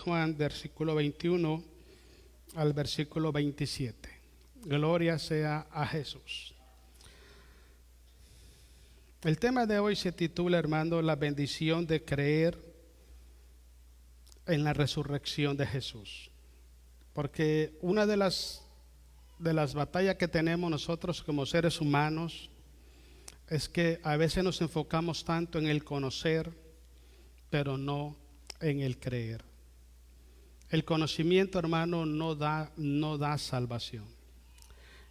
Juan, versículo 21 al versículo 27. Gloria sea a Jesús. El tema de hoy se titula, hermano, la bendición de creer en la resurrección de Jesús. Porque una de las batallas que tenemos nosotros como seres humanos es que a veces nos enfocamos tanto en el conocer, pero no en el creer. El conocimiento, hermano, no da salvación.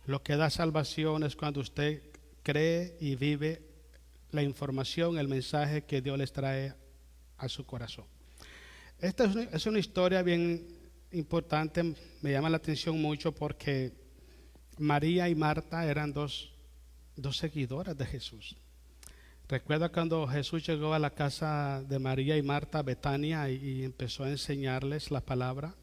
Lo que da salvación es cuando usted cree y vive la información, el mensaje que Dios les trae a su corazón. Esta es una historia bien importante, me llama la atención mucho porque María y Marta eran dos seguidoras de Jesús. Recuerda cuando Jesús llegó a la casa de María y Marta, Betania, y empezó a enseñarles la palabra.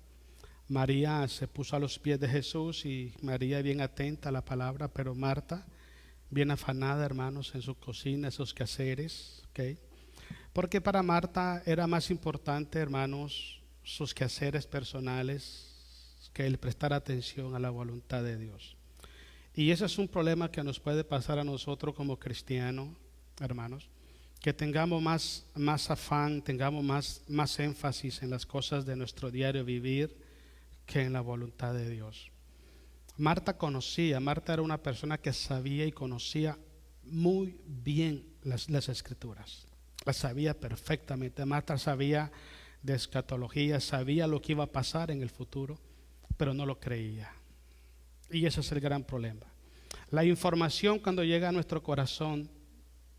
María se puso a los pies de Jesús y María bien atenta a la palabra, pero Marta bien afanada, hermanos, en su cocina, en sus quehaceres, ¿okay? Porque para Marta era más importante, hermanos, sus quehaceres personales que el prestar atención a la voluntad de Dios. Y ese es un problema que nos puede pasar a nosotros como cristianos, hermanos, que tengamos más afán, tengamos más énfasis en las cosas de nuestro diario vivir que en la voluntad de Dios. Marta era una persona que sabía y conocía muy bien las escrituras, las sabía perfectamente. Marta sabía de escatología, sabía lo que iba a pasar en el futuro, pero no lo creía. Y ese es el gran problema. La información cuando llega a nuestro corazón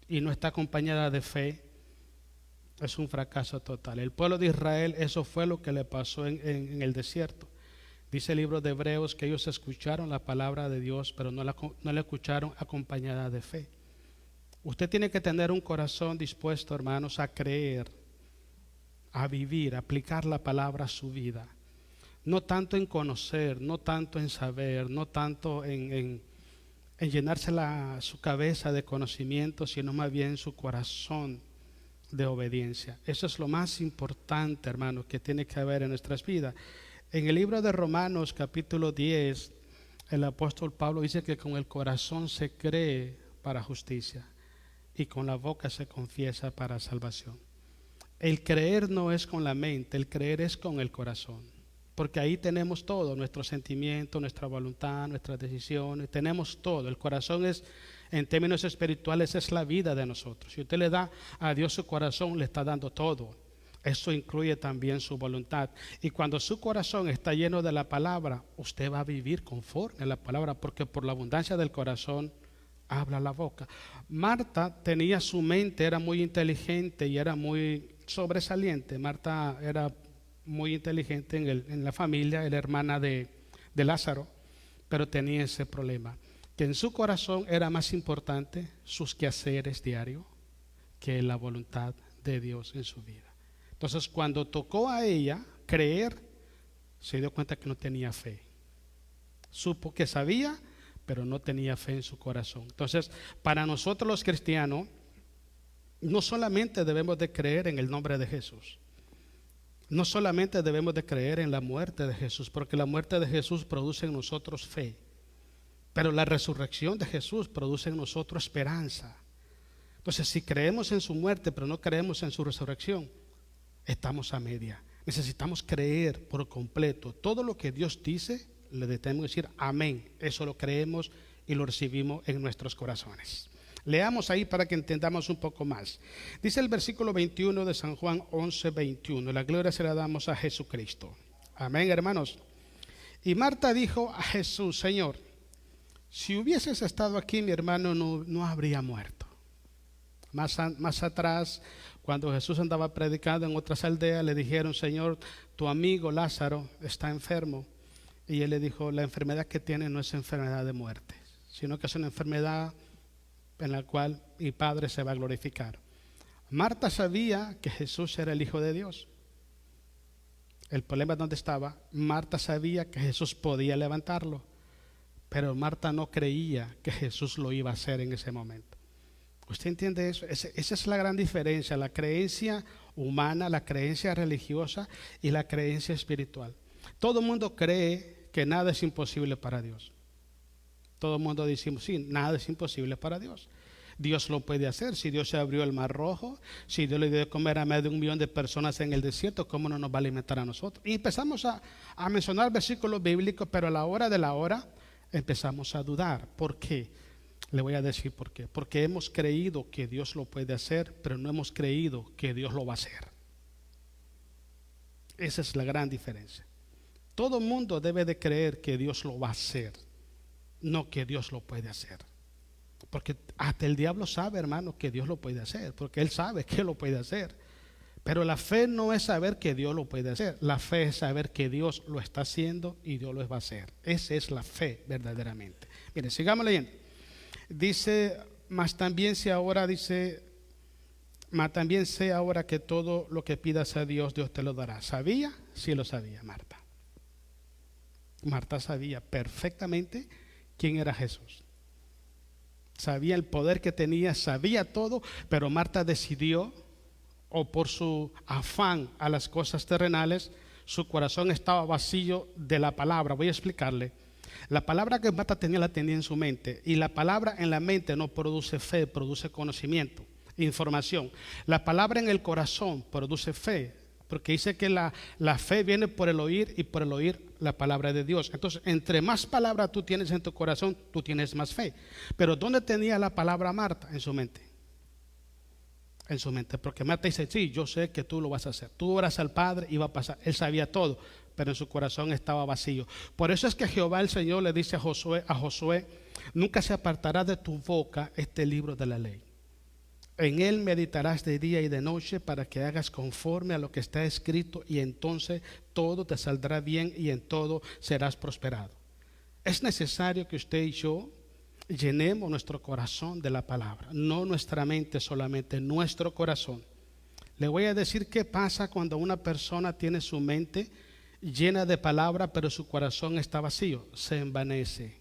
y no está acompañada de fe, es un fracaso total. El pueblo de Israel, eso fue lo que le pasó en el desierto. Dice el libro de Hebreos que ellos escucharon la palabra de Dios, pero no la escucharon acompañada de fe. Usted tiene que tener un corazón dispuesto, hermanos, a creer, a vivir, a aplicar la palabra a su vida. No tanto en conocer, no tanto en saber, no tanto en llenarse su cabeza de conocimiento, sino más bien su corazón de obediencia. Eso es lo más importante, hermanos, que tiene que haber en nuestras vidas. En el libro de Romanos, capítulo 10, el apóstol Pablo dice que con el corazón se cree para justicia y con la boca se confiesa para salvación. El creer no es con la mente, el creer es con el corazón. Porque ahí tenemos todo, nuestros sentimientos, nuestra voluntad, nuestras decisiones, tenemos todo. El corazón es, en términos espirituales, es la vida de nosotros. Si usted le da a Dios su corazón, le está dando todo. Eso incluye también su voluntad. Y cuando su corazón está lleno de la palabra, usted va a vivir conforme a la palabra, porque por la abundancia del corazón habla la boca. Marta tenía su mente, era muy inteligente y era muy sobresaliente. Marta era muy inteligente en la familia, era hermana de Lázaro, pero tenía ese problema, que en su corazón era más importante sus quehaceres diarios que la voluntad de Dios en su vida. Entonces, cuando tocó a ella creer, se dio cuenta que no tenía fe. Supo que sabía, pero no tenía fe en su corazón. Entonces, para nosotros los cristianos, no solamente debemos de creer en el nombre de Jesús, no solamente debemos de creer en la muerte de Jesús, porque la muerte de Jesús produce en nosotros fe, pero la resurrección de Jesús produce en nosotros esperanza. Entonces, si creemos en su muerte, pero no creemos en su resurrección, estamos a media. Necesitamos creer por completo. Todo lo que Dios dice, le debemos decir amén. Eso lo creemos y lo recibimos en nuestros corazones. Leamos ahí para que entendamos un poco más. Dice el versículo 21 de San Juan 11:21. La gloria se la damos a Jesucristo. Amén, hermanos. Y Marta dijo a Jesús: Señor, si hubieses estado aquí, mi hermano no habría muerto. Más atrás, cuando Jesús andaba predicando en otras aldeas, le dijeron: Señor, tu amigo Lázaro está enfermo. Y él le dijo: la enfermedad que tiene no es enfermedad de muerte, sino que es una enfermedad en la cual mi Padre se va a glorificar. Marta sabía que Jesús era el Hijo de Dios. El problema es dónde estaba. Marta sabía que Jesús podía levantarlo, pero Marta no creía que Jesús lo iba a hacer en ese momento. ¿Usted entiende eso? Esa es la gran diferencia, la creencia humana, la creencia religiosa y la creencia espiritual. Todo el mundo cree que nada es imposible para Dios. Todo el mundo decimos, sí, nada es imposible para Dios. Dios lo puede hacer. Si Dios se abrió el mar rojo, si Dios le dio de comer a más de 1 millón de personas en el desierto, ¿cómo no nos va a alimentar a nosotros? Y empezamos a mencionar versículos bíblicos, pero a la hora de la hora empezamos a dudar. ¿Por qué? Le voy a decir por qué. Porque hemos creído que Dios lo puede hacer, pero no hemos creído que Dios lo va a hacer. Esa es la gran diferencia. Todo el mundo debe de creer que Dios lo va a hacer, no que Dios lo puede hacer. Porque hasta el diablo sabe, hermano, que Dios lo puede hacer, porque él sabe que lo puede hacer. Pero la fe no es saber que Dios lo puede hacer. La fe es saber que Dios lo está haciendo y Dios lo va a hacer. Esa es la fe verdaderamente. Mire, sigamos leyendo. Dice, mas también sé ahora que todo lo que pidas a Dios, Dios te lo dará. ¿Sabía? Sí lo sabía Marta. Marta sabía perfectamente quién era Jesús. Sabía el poder que tenía, sabía todo, pero Marta decidió, o por su afán a las cosas terrenales, su corazón estaba vacío de la palabra. Voy a explicarle. La palabra que Marta tenía la tenía en su mente, y la palabra en la mente no produce fe, produce conocimiento, información. La palabra en el corazón produce fe, porque dice que la fe viene por el oír y por el oír la palabra de Dios. Entonces, entre más palabra tú tienes en tu corazón, tú tienes más fe. Pero ¿dónde tenía la palabra Marta? En su mente. En su mente, porque Marta dice, sí, yo sé que tú lo vas a hacer. Tú oras al Padre y va a pasar. Él sabía todo, pero en su corazón estaba vacío. Por eso es que Jehová el Señor le dice a Josué, nunca se apartará de tu boca este libro de la ley. En él meditarás de día y de noche para que hagas conforme a lo que está escrito, y entonces todo te saldrá bien y en todo serás prosperado. Es necesario que usted y yo llenemos nuestro corazón de la palabra, no nuestra mente solamente, nuestro corazón. Le voy a decir qué pasa cuando una persona tiene su mente llena de palabra, pero su corazón está vacío. Se envanece.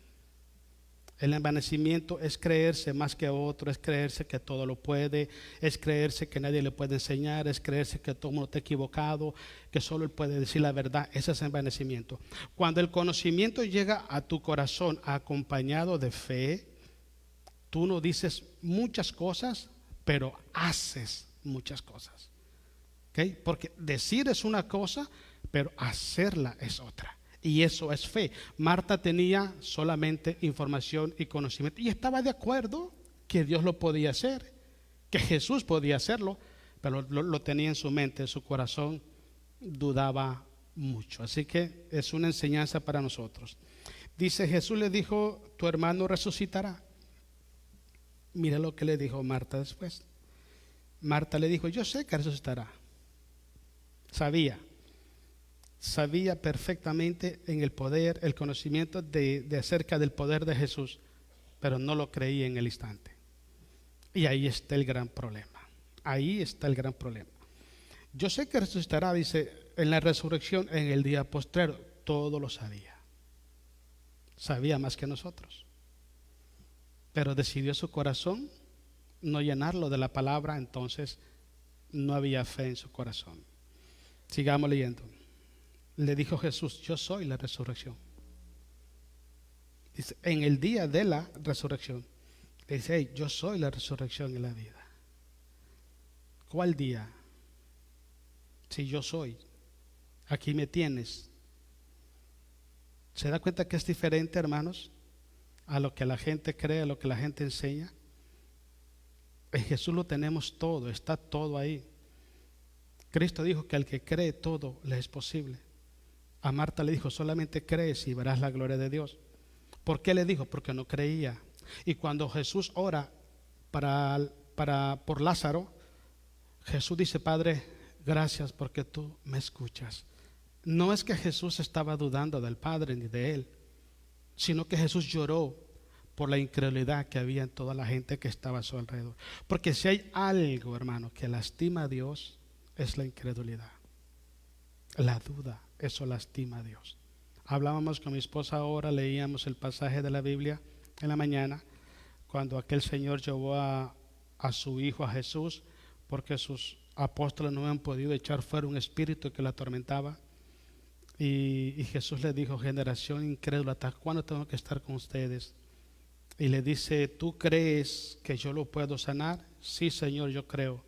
El envanecimiento es creerse más que otro, es creerse que todo lo puede, es creerse que nadie le puede enseñar, es creerse que todo el mundo está equivocado, que solo él puede decir la verdad. Ese es envanecimiento. Cuando el conocimiento llega a tu corazón acompañado de fe, tú no dices muchas cosas, pero haces muchas cosas. ¿Okay? Porque decir es una cosa, pero hacerla es otra. Y eso es fe. Marta tenía solamente información y conocimiento, y estaba de acuerdo que Dios lo podía hacer, que Jesús podía hacerlo, pero lo tenía en su mente, en su corazón dudaba mucho. Así que es una enseñanza para nosotros. Dice, Jesús le dijo, tu hermano resucitará. Mira lo que le dijo Marta después. Marta le dijo, yo sé que resucitará. Sabía perfectamente en el poder, el conocimiento de acerca del poder de Jesús, pero no lo creía en el instante. Y ahí está el gran problema. Ahí está el gran problema. Yo sé que resucitará, dice, en la resurrección, en el día postrero. Todo lo sabía. Sabía más que nosotros. Pero decidió su corazón no llenarlo de la palabra, entonces no había fe en su corazón. Sigamos leyendo. Le dijo Jesús, yo soy la resurrección. Dice, en el día de la resurrección, le dice, hey, yo soy la resurrección y la vida. ¿Cuál día? Si yo soy, aquí me tienes. ¿Se da cuenta que es diferente, hermanos, a lo que la gente cree, a lo que la gente enseña? En Jesús lo tenemos todo, está todo ahí. Cristo dijo que al que cree todo le es posible. A Marta le dijo, solamente crees y verás la gloria de Dios. ¿Por qué le dijo? Porque no creía. Y cuando Jesús ora por Lázaro, Jesús dice, Padre, gracias porque tú me escuchas. No es que Jesús estaba dudando del Padre ni de él, sino que Jesús lloró por la incredulidad que había en toda la gente que estaba a su alrededor. Porque si hay algo, hermano, que lastima a Dios, es la incredulidad. La duda, eso lastima a Dios. Hablábamos con mi esposa ahora, leíamos el pasaje de la Biblia en la mañana, cuando aquel señor llevó a su hijo, a Jesús, porque sus apóstoles no han podido echar fuera un espíritu que la atormentaba. Y Jesús le dijo: generación incrédula, ¿hasta cuándo tengo que estar con ustedes? Y le dice: ¿tú crees que yo lo puedo sanar? Sí, Señor, yo creo.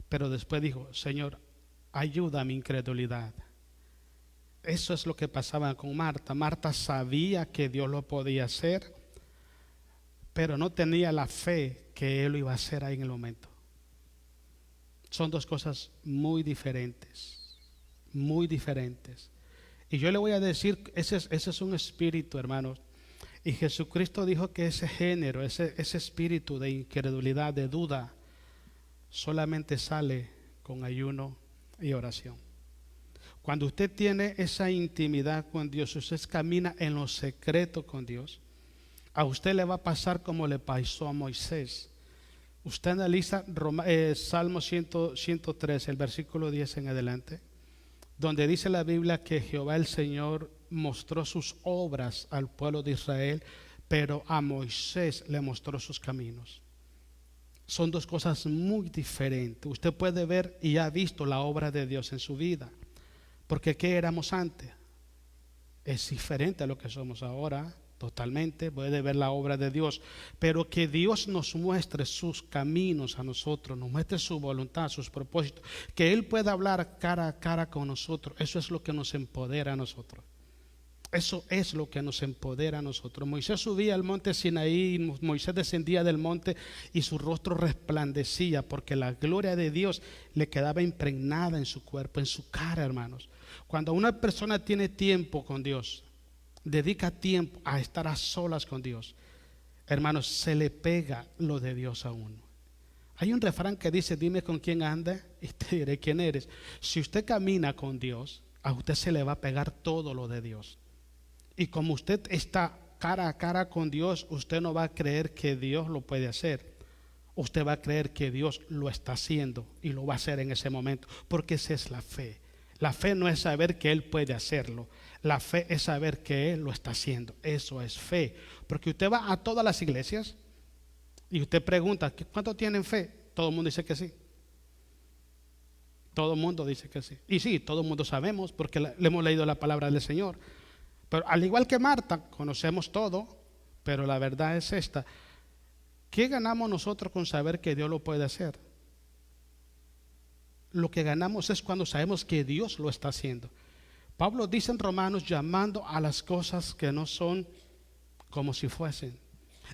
Pero después dijo: Señor, ayuda a mi incredulidad. Eso es lo que pasaba con Marta. Marta sabía que Dios lo podía hacer, pero no tenía la fe que Él lo iba a hacer ahí en el momento. Son dos cosas muy diferentes, muy diferentes. Y yo le voy a decir, ese es un espíritu, hermanos. Y Jesucristo dijo que ese género, ese espíritu de incredulidad, de duda, solamente sale con ayuno y oración. Cuando usted tiene esa intimidad con Dios, usted camina en lo secreto con Dios, a usted le va a pasar como le pasó a Moisés. Usted analiza Salmo 103, el versículo 10 en adelante, donde dice la Biblia que Jehová el Señor mostró sus obras al pueblo de Israel, pero a Moisés le mostró sus caminos. Son dos cosas muy diferentes. Usted puede ver y ha visto la obra de Dios en su vida, porque ¿qué éramos antes? Es diferente a lo que somos ahora. Totalmente, puede ver la obra de Dios, pero que Dios nos muestre sus caminos a nosotros, nos muestre su voluntad, sus propósitos, que Él pueda hablar cara a cara con nosotros. Eso es lo que nos empodera a nosotros. Eso es lo que nos empodera a nosotros. Moisés subía al monte Sinaí, Moisés descendía del monte y su rostro resplandecía porque la gloria de Dios le quedaba impregnada en su cuerpo, en su cara, hermanos. Cuando una persona tiene tiempo con Dios, dedica tiempo a estar a solas con Dios, hermanos, se le pega lo de Dios a uno. Hay un refrán que dice: dime con quién anda y te diré quién eres. Si usted camina con Dios, a usted se le va a pegar todo lo de Dios. Y como usted está cara a cara con Dios, usted no va a creer que Dios lo puede hacer. Usted va a creer que Dios lo está haciendo y lo va a hacer en ese momento, porque esa es la fe. La fe no es saber que Él puede hacerlo. La fe es saber que Él lo está haciendo. Eso es fe. Porque usted va a todas las iglesias y usted pregunta: ¿cuántos tienen fe? Todo el mundo dice que sí. Todo el mundo dice que sí. Y sí, todo el mundo sabemos porque le hemos leído la palabra del Señor. Pero al igual que Marta, conocemos todo, pero la verdad es esta: ¿qué ganamos nosotros con saber que Dios lo puede hacer? Lo que ganamos es cuando sabemos que Dios lo está haciendo. Pablo dice en Romanos: llamando a las cosas que no son como si fuesen.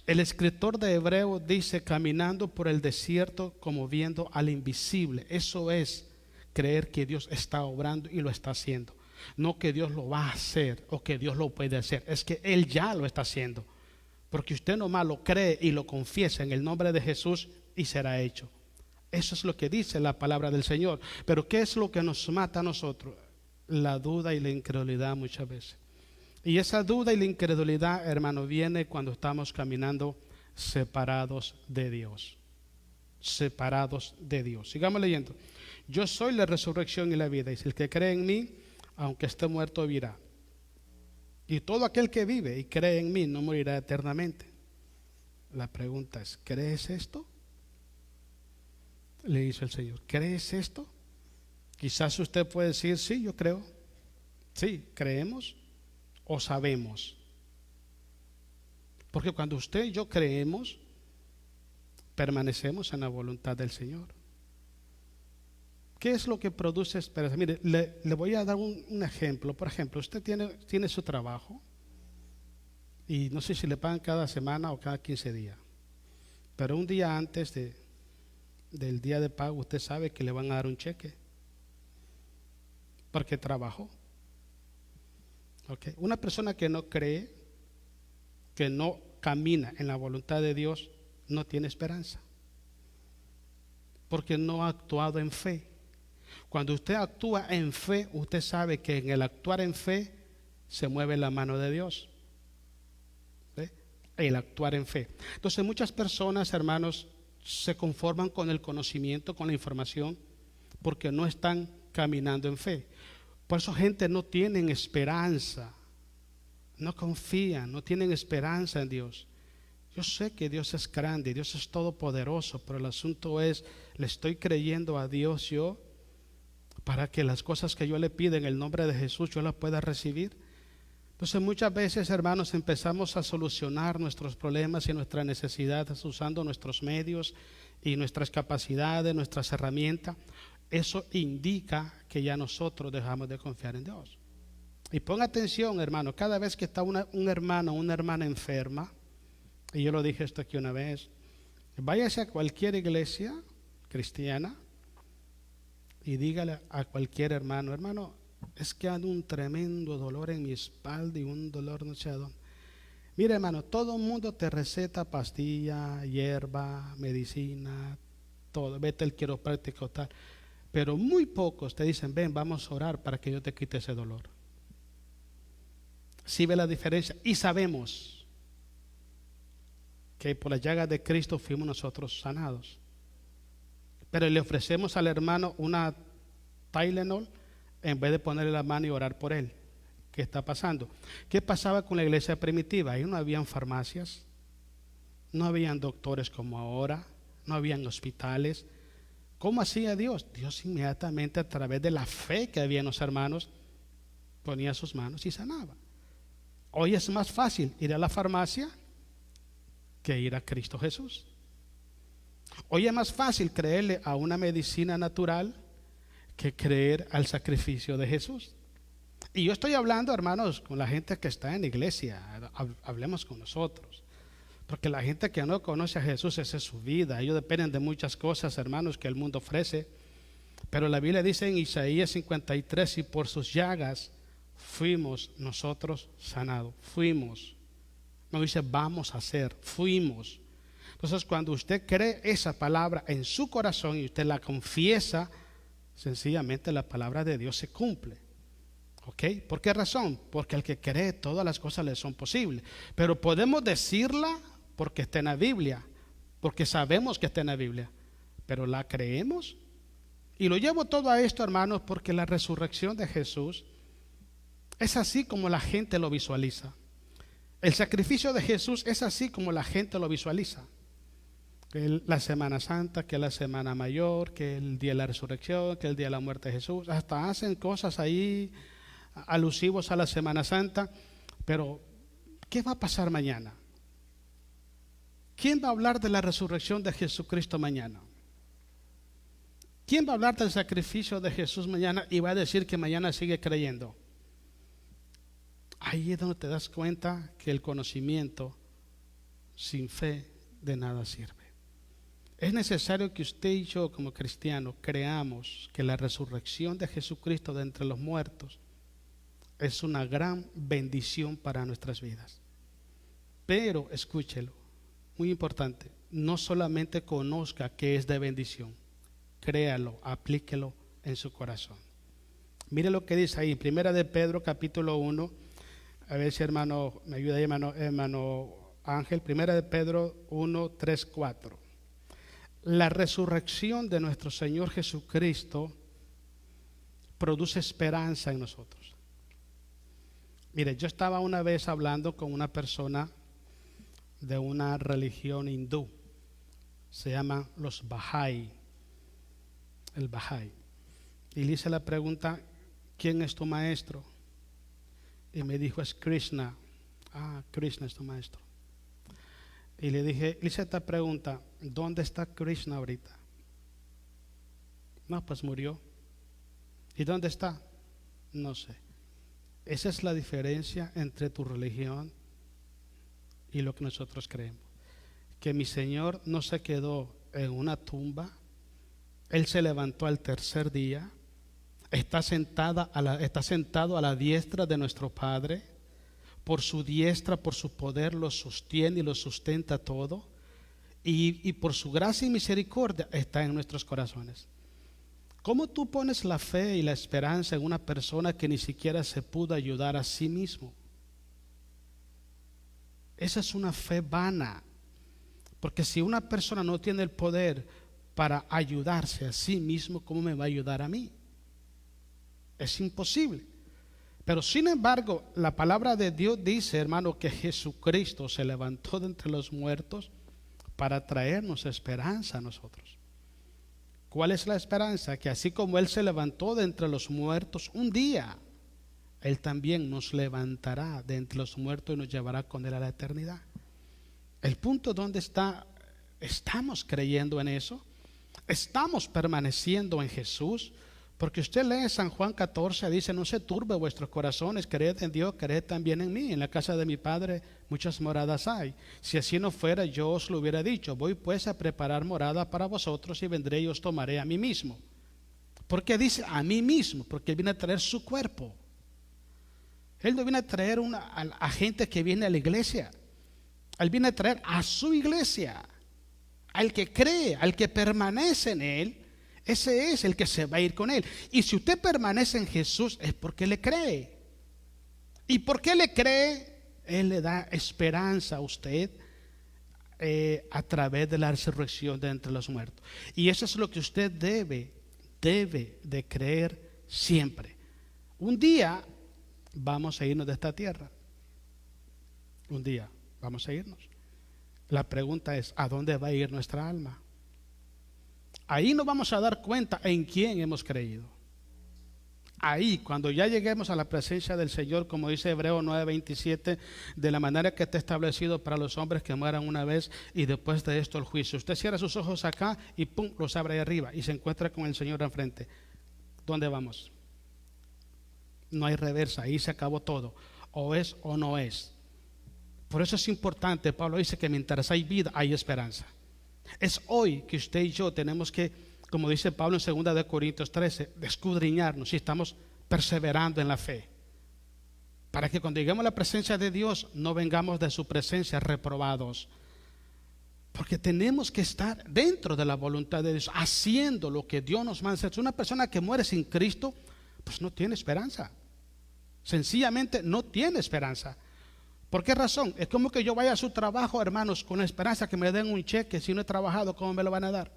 El escritor de Hebreos dice: caminando por el desierto como viendo al invisible. Eso es creer que Dios está obrando y lo está haciendo. No que Dios lo va a hacer o que Dios lo puede hacer, es que Él ya lo está haciendo. Porque usted nomás lo cree y lo confiesa en el nombre de Jesús y será hecho. Eso es lo que dice la palabra del Señor. Pero ¿qué es lo que nos mata a nosotros? La duda y la incredulidad muchas veces. Y esa duda y la incredulidad, hermano, viene cuando estamos caminando separados de Dios. Separados de Dios. Sigamos leyendo. Yo soy la resurrección y la vida, y si el que cree en mí, aunque esté muerto, vivirá. Y todo aquel que vive y cree en mí no morirá eternamente. La pregunta es: ¿crees esto? Le hizo el Señor: ¿crees esto? Quizás usted puede decir: sí, yo creo. Sí, creemos o sabemos. Porque cuando usted y yo creemos, permanecemos en la voluntad del Señor. ¿Qué es lo que produce esperanza? Mire, le voy a dar un ejemplo. Por ejemplo, usted tiene su trabajo y no sé si le pagan cada semana o cada 15 días. Pero un día antes del día de pago, usted sabe que le van a dar un cheque porque trabajó. Okay. Una persona que no cree, que no camina en la voluntad de Dios, no tiene esperanza, porque no ha actuado en fe. Cuando usted actúa en fe, usted sabe que en el actuar en fe se mueve la mano de Dios. ¿Sí? El actuar en fe. Entonces muchas personas, hermanos, se conforman con el conocimiento, con la información, porque no están caminando en fe. Por eso gente no tienen esperanza, no confían, no tienen esperanza en Dios. Yo sé que Dios es grande, Dios es todopoderoso, pero el asunto es, ¿le estoy creyendo a Dios yo para que las cosas que yo le pido en el nombre de Jesús yo las pueda recibir? Entonces muchas veces, hermanos, empezamos a solucionar nuestros problemas y nuestras necesidades usando nuestros medios y nuestras capacidades, nuestras herramientas. Eso indica que ya nosotros dejamos de confiar en Dios. Y ponga atención, hermano, cada vez que está un hermano o una hermana enferma, y yo lo dije esto aquí una vez, váyase a cualquier iglesia cristiana y dígale a cualquier hermano, hermano, es que ando un tremendo dolor en mi espalda y un dolor no sé a dónde. Mira, hermano, todo el mundo te receta pastilla, hierba, medicina, todo, vete al quiropráctico tal, pero muy pocos te dicen, ven, vamos a orar para que yo te quite ese dolor. Sí ve la diferencia y sabemos que por la llaga de Cristo fuimos nosotros sanados, pero le ofrecemos al hermano una Tylenol en vez de ponerle la mano y orar por él. ¿Qué está pasando? ¿Qué pasaba con la iglesia primitiva? Ahí no habían farmacias, no habían doctores como ahora, no habían hospitales. ¿Cómo hacía Dios? Dios inmediatamente, a través de la fe que había en los hermanos, ponía sus manos y sanaba. Hoy es más fácil ir a la farmacia que ir a Cristo Jesús. Hoy es más fácil creerle a una medicina natural que creer al sacrificio de Jesús. Y yo estoy hablando, hermanos, con la gente que está en la iglesia. Hablemos con nosotros, porque la gente que no conoce a Jesús, esa es su vida. Ellos dependen de muchas cosas, hermanos, que el mundo ofrece. Pero la Biblia dice en Isaías 53, y por sus llagas fuimos nosotros sanados. Fuimos, no dice vamos a ser, fuimos. Entonces cuando usted cree esa palabra en su corazón y usted la confiesa, sencillamente la palabra de Dios se cumple. ¿Ok? ¿Por qué razón? Porque al que cree todas las cosas le son posibles. Pero podemos decirla porque está en la Biblia, porque sabemos que está en la Biblia, pero ¿la creemos? Y lo llevo todo a esto, hermanos, porque la resurrección de Jesús es así como la gente lo visualiza. El sacrificio de Jesús es así como la gente lo visualiza. Que la Semana Santa, que la Semana Mayor, que el día de la resurrección, que el día de la muerte de Jesús. Hasta hacen cosas ahí alusivos a la Semana Santa. Pero ¿qué va a pasar mañana? ¿Quién va a hablar de la resurrección de Jesucristo mañana? ¿Quién va a hablar del sacrificio de Jesús mañana y va a decir que mañana sigue creyendo? Ahí es donde te das cuenta que el conocimiento sin fe de nada sirve. Es necesario que usted y yo como cristianos creamos que la resurrección de Jesucristo de entre los muertos es una gran bendición para nuestras vidas. Pero escúchelo, muy importante, no solamente conozca que es de bendición, créalo, aplíquelo en su corazón. Mire lo que dice ahí, Primera de Pedro capítulo 1, a ver si hermano me ayuda ahí, hermano Ángel. Primera de Pedro 1, 3, 4. La resurrección de nuestro Señor Jesucristo produce esperanza en nosotros. Mire, yo estaba una vez hablando con una persona de una religión hindú, se llaman los Bahá'í, el Bahá'í, y le hice la pregunta, ¿quién es tu maestro? Y me dijo, es Krishna. Ah, Krishna es tu maestro. Y le dije, hice esta pregunta, ¿dónde está Krishna ahorita? No, pues murió. ¿Y dónde está? No sé. Esa es la diferencia entre tu religión y lo que nosotros creemos. Que mi Señor no se quedó en una tumba, Él se levantó al tercer día, está sentado a la diestra de nuestro Padre. Por su diestra, por su poder lo sostiene y lo sustenta todo, y por su gracia y misericordia está en nuestros corazones. ¿Cómo tú pones la fe y la esperanza en una persona que ni siquiera se pudo ayudar a sí mismo? Esa es una fe vana, porque si una persona no tiene el poder para ayudarse a sí mismo, ¿cómo me va a ayudar a mí? Es imposible. Pero sin embargo, la palabra de Dios dice, hermano, que Jesucristo se levantó de entre los muertos para traernos esperanza a nosotros. ¿Cuál es la esperanza? Que así como Él se levantó de entre los muertos un día, Él también nos levantará de entre los muertos y nos llevará con Él a la eternidad. El punto donde está, ¿estamos creyendo en eso? ¿Estamos permaneciendo en Jesús? Porque usted lee San Juan 14, dice: no se turbe vuestros corazones, creed en Dios, creed también en mí. En la casa de mi Padre muchas moradas hay. Si así no fuera, yo os lo hubiera dicho. Voy pues a preparar morada para vosotros y vendré y os tomaré a mí mismo. ¿Por qué dice a mí mismo? Porque Él viene a traer su cuerpo. Él no viene a traer a gente que viene a la iglesia. Él viene a traer a su iglesia. Al que cree, al que permanece en Él. Ese es el que se va a ir con Él. Y si usted permanece en Jesús es porque le cree. ¿Y por qué le cree? Él le da esperanza a usted a través de la resurrección de entre los muertos. Y eso es lo que usted debe de creer siempre. Un día vamos a irnos de esta tierra. Un día vamos a irnos. La pregunta es: ¿a dónde va a ir nuestra alma? Ahí nos vamos a dar cuenta en quién hemos creído. Ahí, cuando ya lleguemos a la presencia del Señor, como dice Hebreos 9:27, de la manera que está establecido para los hombres que mueran una vez y después de esto el juicio. Usted cierra sus ojos acá y pum, los abre ahí arriba y se encuentra con el Señor enfrente. ¿Dónde vamos? No hay reversa, ahí se acabó todo. O es o no es. Por eso es importante, Pablo dice que mientras hay vida hay esperanza. Es hoy que usted y yo tenemos que, como dice Pablo en 2 Corintios 13, escudriñarnos si estamos perseverando en la fe, para que cuando lleguemos a la presencia de Dios no vengamos de su presencia reprobados, porque tenemos que estar dentro de la voluntad de Dios, haciendo lo que Dios nos manda. Una persona que muere sin Cristo pues no tiene esperanza, sencillamente no tiene esperanza. ¿Por qué razón? Es como que yo vaya a su trabajo, hermanos, con la esperanza que me den un cheque. Si no he trabajado, ¿cómo me lo van a dar?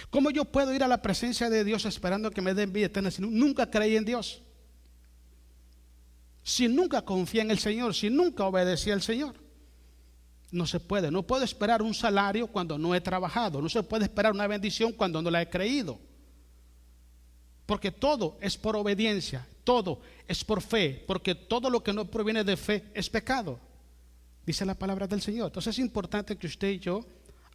¿Cómo yo puedo ir a la presencia de Dios esperando que me den vida eterna si nunca creí en Dios? Si nunca confié en el Señor, si nunca obedecí al Señor. No se puede. No puedo esperar un salario cuando no he trabajado. No se puede esperar una bendición cuando no la he creído. Porque todo es por obediencia, todo es por fe, porque todo lo que no proviene de fe es pecado, dice la palabra del Señor. Entonces es importante que usted y yo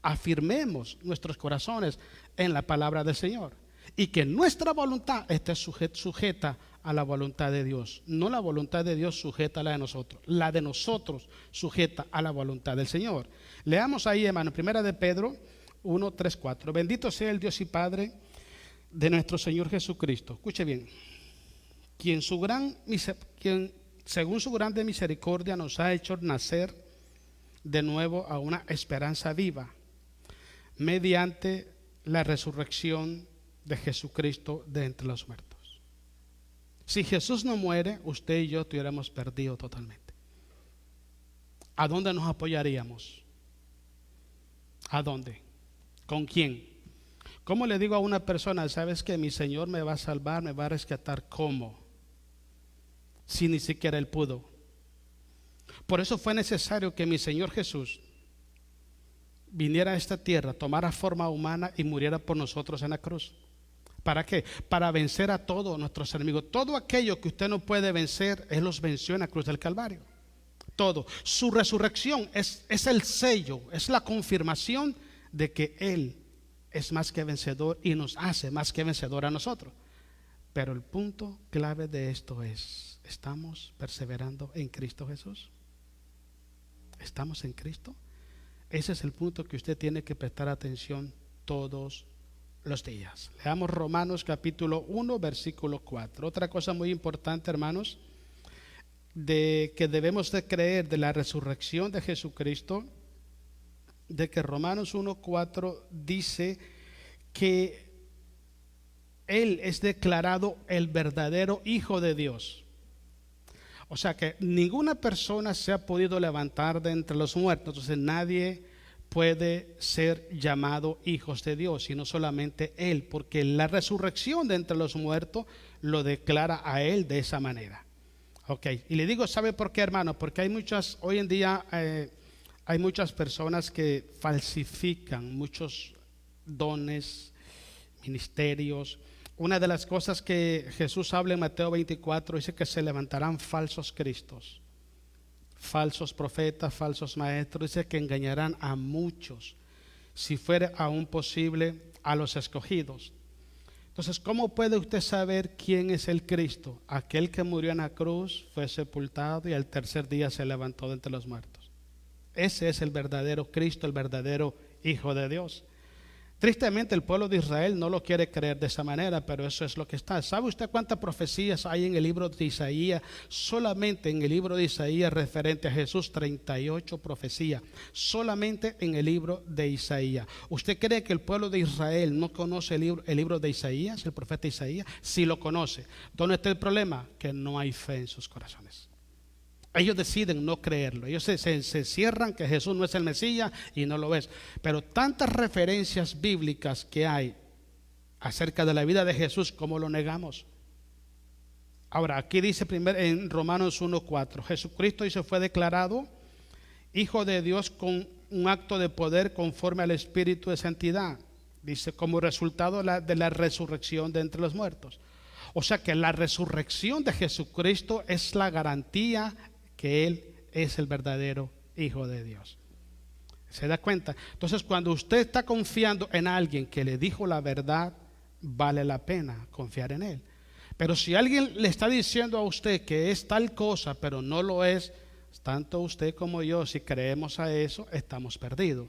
afirmemos nuestros corazones en la palabra del Señor y que nuestra voluntad esté sujeta a la voluntad de Dios. No la voluntad de Dios sujeta a la de nosotros, la de nosotros sujeta a la voluntad del Señor. Leamos ahí, hermano, 1 de Pedro 1, 3, 4. Bendito sea el Dios y Padre de nuestro Señor Jesucristo. Escuche bien. Quien según su grande misericordia nos ha hecho nacer de nuevo a una esperanza viva mediante la resurrección de Jesucristo de entre los muertos. Si Jesús no muere, usted y yo estuviéramos perdidos totalmente. ¿A dónde nos apoyaríamos? ¿A dónde? ¿Con quién? ¿Cómo le digo a una persona: sabes que mi Señor me va a salvar, me va a rescatar? ¿Cómo? Si ni siquiera Él pudo. Por eso fue necesario que mi Señor Jesús viniera a esta tierra, tomara forma humana y muriera por nosotros en la cruz. ¿Para qué? Para vencer a todos nuestros enemigos. Todo aquello que usted no puede vencer, Él los venció en la cruz del Calvario. Todo. Su resurrección es el sello, es la confirmación de que Él es más que vencedor y nos hace más que vencedor a nosotros. Pero el punto clave de esto es: ¿estamos perseverando en Cristo Jesús? ¿Estamos en Cristo? Ese es el punto que usted tiene que prestar atención todos los días. Leamos Romanos capítulo 1 versículo 4. Otra cosa muy importante, hermanos, de que debemos de creer de la resurrección de Jesucristo, de que Romanos 1:4 dice que Él es declarado el verdadero Hijo de Dios. O sea que ninguna persona se ha podido levantar de entre los muertos. Entonces nadie puede ser llamado hijos de Dios, sino solamente Él, porque la resurrección de entre los muertos lo declara a Él de esa manera. Ok, y le digo, ¿sabe por qué, hermano? Porque hoy en día hay muchas personas que falsifican muchos dones, ministerios. Una de las cosas que Jesús habla en Mateo 24 dice que se levantarán falsos cristos, falsos profetas, falsos maestros, dice que engañarán a muchos, si fuera aún posible, a los escogidos. Entonces, ¿cómo puede usted saber quién es el Cristo? Aquel que murió en la cruz, fue sepultado y al tercer día se levantó de entre los muertos. Ese es el verdadero Cristo, el verdadero Hijo de Dios. Tristemente el pueblo de Israel no lo quiere creer de esa manera, pero eso es lo que está. ¿Sabe usted cuántas profecías hay en el libro de Isaías? Solamente en el libro de Isaías referente a Jesús, 38 profecías. Solamente en el libro de Isaías. ¿Usted cree que el pueblo de Israel no conoce el libro de Isaías, el profeta Isaías? Sí lo conoce. ¿Dónde está el problema? Que no hay fe en sus corazones. Ellos deciden no creerlo. Ellos se cierran que Jesús no es el Mesías y no lo es. Pero tantas referencias bíblicas que hay acerca de la vida de Jesús, ¿cómo lo negamos? Ahora, aquí dice primero en Romanos 1:4, Jesucristo dice fue declarado Hijo de Dios con un acto de poder conforme al Espíritu de santidad. Dice como resultado de la resurrección de entre los muertos. O sea que la resurrección de Jesucristo es la garantía que Él es el verdadero Hijo de Dios. ¿Se da cuenta? Entonces, cuando usted está confiando en alguien que le dijo la verdad, vale la pena confiar en Él. Pero si alguien le está diciendo a usted que es tal cosa, pero no lo es, tanto usted como yo, si creemos a eso, estamos perdidos.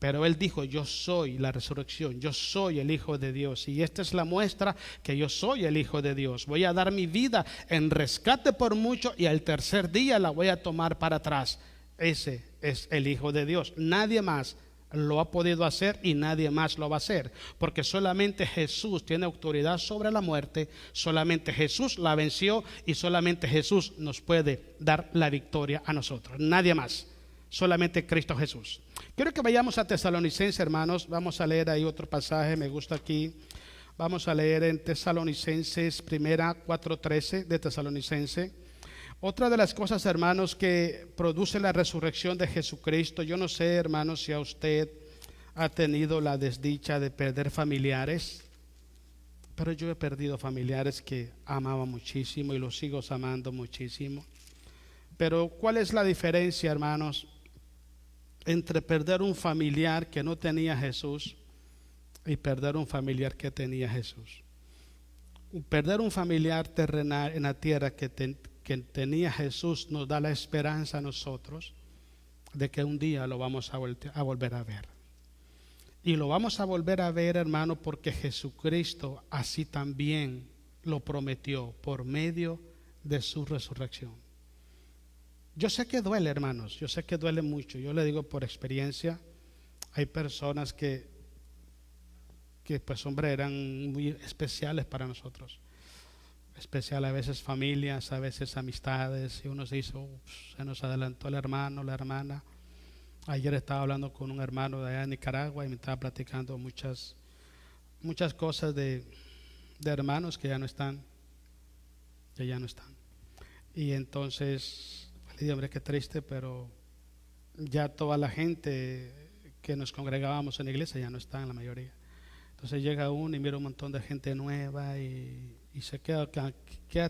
Pero Él dijo, yo soy la resurrección, yo soy el Hijo de Dios. Y esta es la muestra que yo soy el Hijo de Dios. Voy a dar mi vida en rescate por mucho y al tercer día la voy a tomar para atrás. Ese es el Hijo de Dios. Nadie más lo ha podido hacer y nadie más lo va a hacer. Porque solamente Jesús tiene autoridad sobre la muerte, solamente Jesús la venció y solamente Jesús nos puede dar la victoria a nosotros. Nadie más. Solamente Cristo Jesús. Quiero que vayamos a Tesalonicenses, hermanos. Vamos a leer ahí otro pasaje, me gusta aquí. Vamos a leer en Tesalonicenses, primera 4:13 de Tesalonicenses. Otra de las cosas, hermanos, que produce la resurrección de Jesucristo. Yo no sé, hermanos, si a usted ha tenido la desdicha de perder familiares, pero yo he perdido familiares que amaba muchísimo y los sigo amando muchísimo. Pero ¿cuál es la diferencia, hermanos, entre perder un familiar que no tenía Jesús y perder un familiar que tenía Jesús? Perder un familiar terrenal en la tierra que tenía Jesús nos da la esperanza a nosotros de que un día lo vamos a volver a ver. Y lo vamos a volver a ver, hermano, porque Jesucristo así también lo prometió por medio de su resurrección. Yo sé que duele, hermanos, yo sé que duele mucho. Yo le digo por experiencia, hay personas que pues hombre eran muy especiales para nosotros. Especial a veces familias, a veces amistades, y uno se hizo, se nos adelantó el hermano, la hermana. Ayer estaba hablando con un hermano de allá en Nicaragua y me estaba platicando muchas cosas de hermanos que ya no están. Y entonces le dije, hombre, qué triste, pero ya toda la gente que nos congregábamos en la iglesia ya no están, la mayoría. Entonces llega uno y mira un montón de gente nueva y se queda